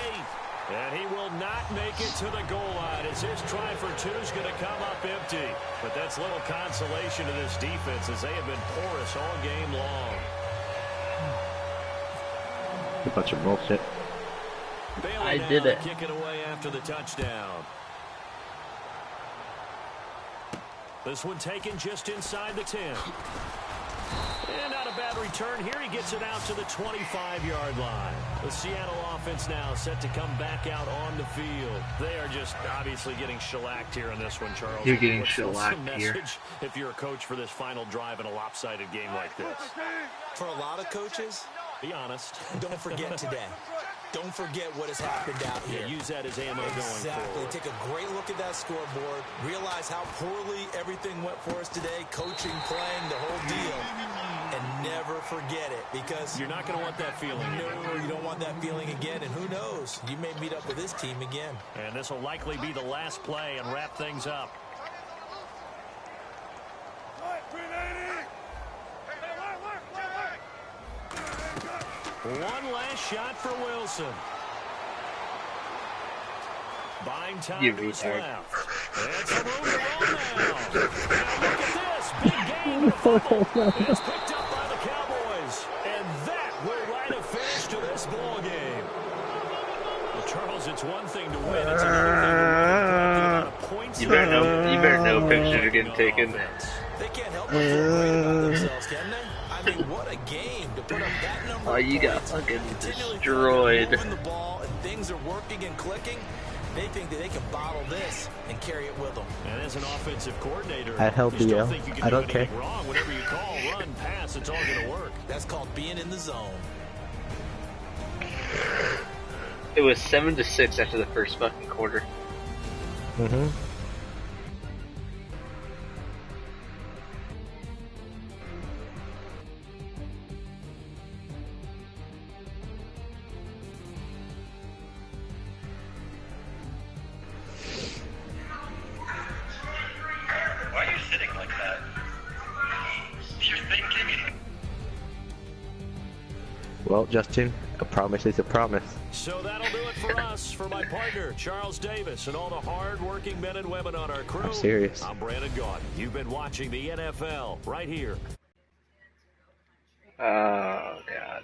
And he will not make it to the goal line as his try for 2 is going to come up empty. But that's little consolation to this defense as they have been porous all game long. A bunch of bullshit. Bailey I now did it. Kick it away after the touchdown. This one taken just inside the 10. And not a bad return here. He gets it out to the 25-yard line. The Seattle offense now set to come back out on the field. They are just obviously getting shellacked here in this one, Charles. You're getting shellacked here. If you're a coach for this final drive in a lopsided game like this. For a lot of coaches, be honest. Don't forget today. Don't forget what has happened out here. Yeah, use that as ammo going Exactly. forward. Take a great look at that scoreboard. Realize how poorly everything went for us today. Coaching, playing, the whole deal. And never forget it, because you're not going to want that feeling. No, you don't want that feeling again. And who knows? You may meet up with this team again. And this will likely be the last play and wrap things up. One last shot for Wilson. Buying time to his left. And some room to roll now. Now look at this. Big game. It's picked up by the Cowboys. And that will write a finish to this ball game. Well, Charles, it's one thing to win. It's another thing to win. Points you better know pictures are getting taken. They can't help but feel great about themselves, can they? I mean, what a game to put up that number of you got points, fucking continually destroyed. moving the ball and things are working and clicking. They think that they can bottle this and carry it with them. And as an offensive coordinator, I held the L. I don't care. Wrong. Whatever you call, run, pass, it's all going to work. That's called being in the zone. It was 7-6 after the first fucking quarter. Mm-hmm. Why are you sitting like that? You're thinking. Well, Justin, a promise is a promise. So that'll do it for us. For my partner, Charles Davis, and all the hard-working men and women on our crew. I'm serious. I'm Brandon Gaudin. You've been watching the NFL right here. Oh, God.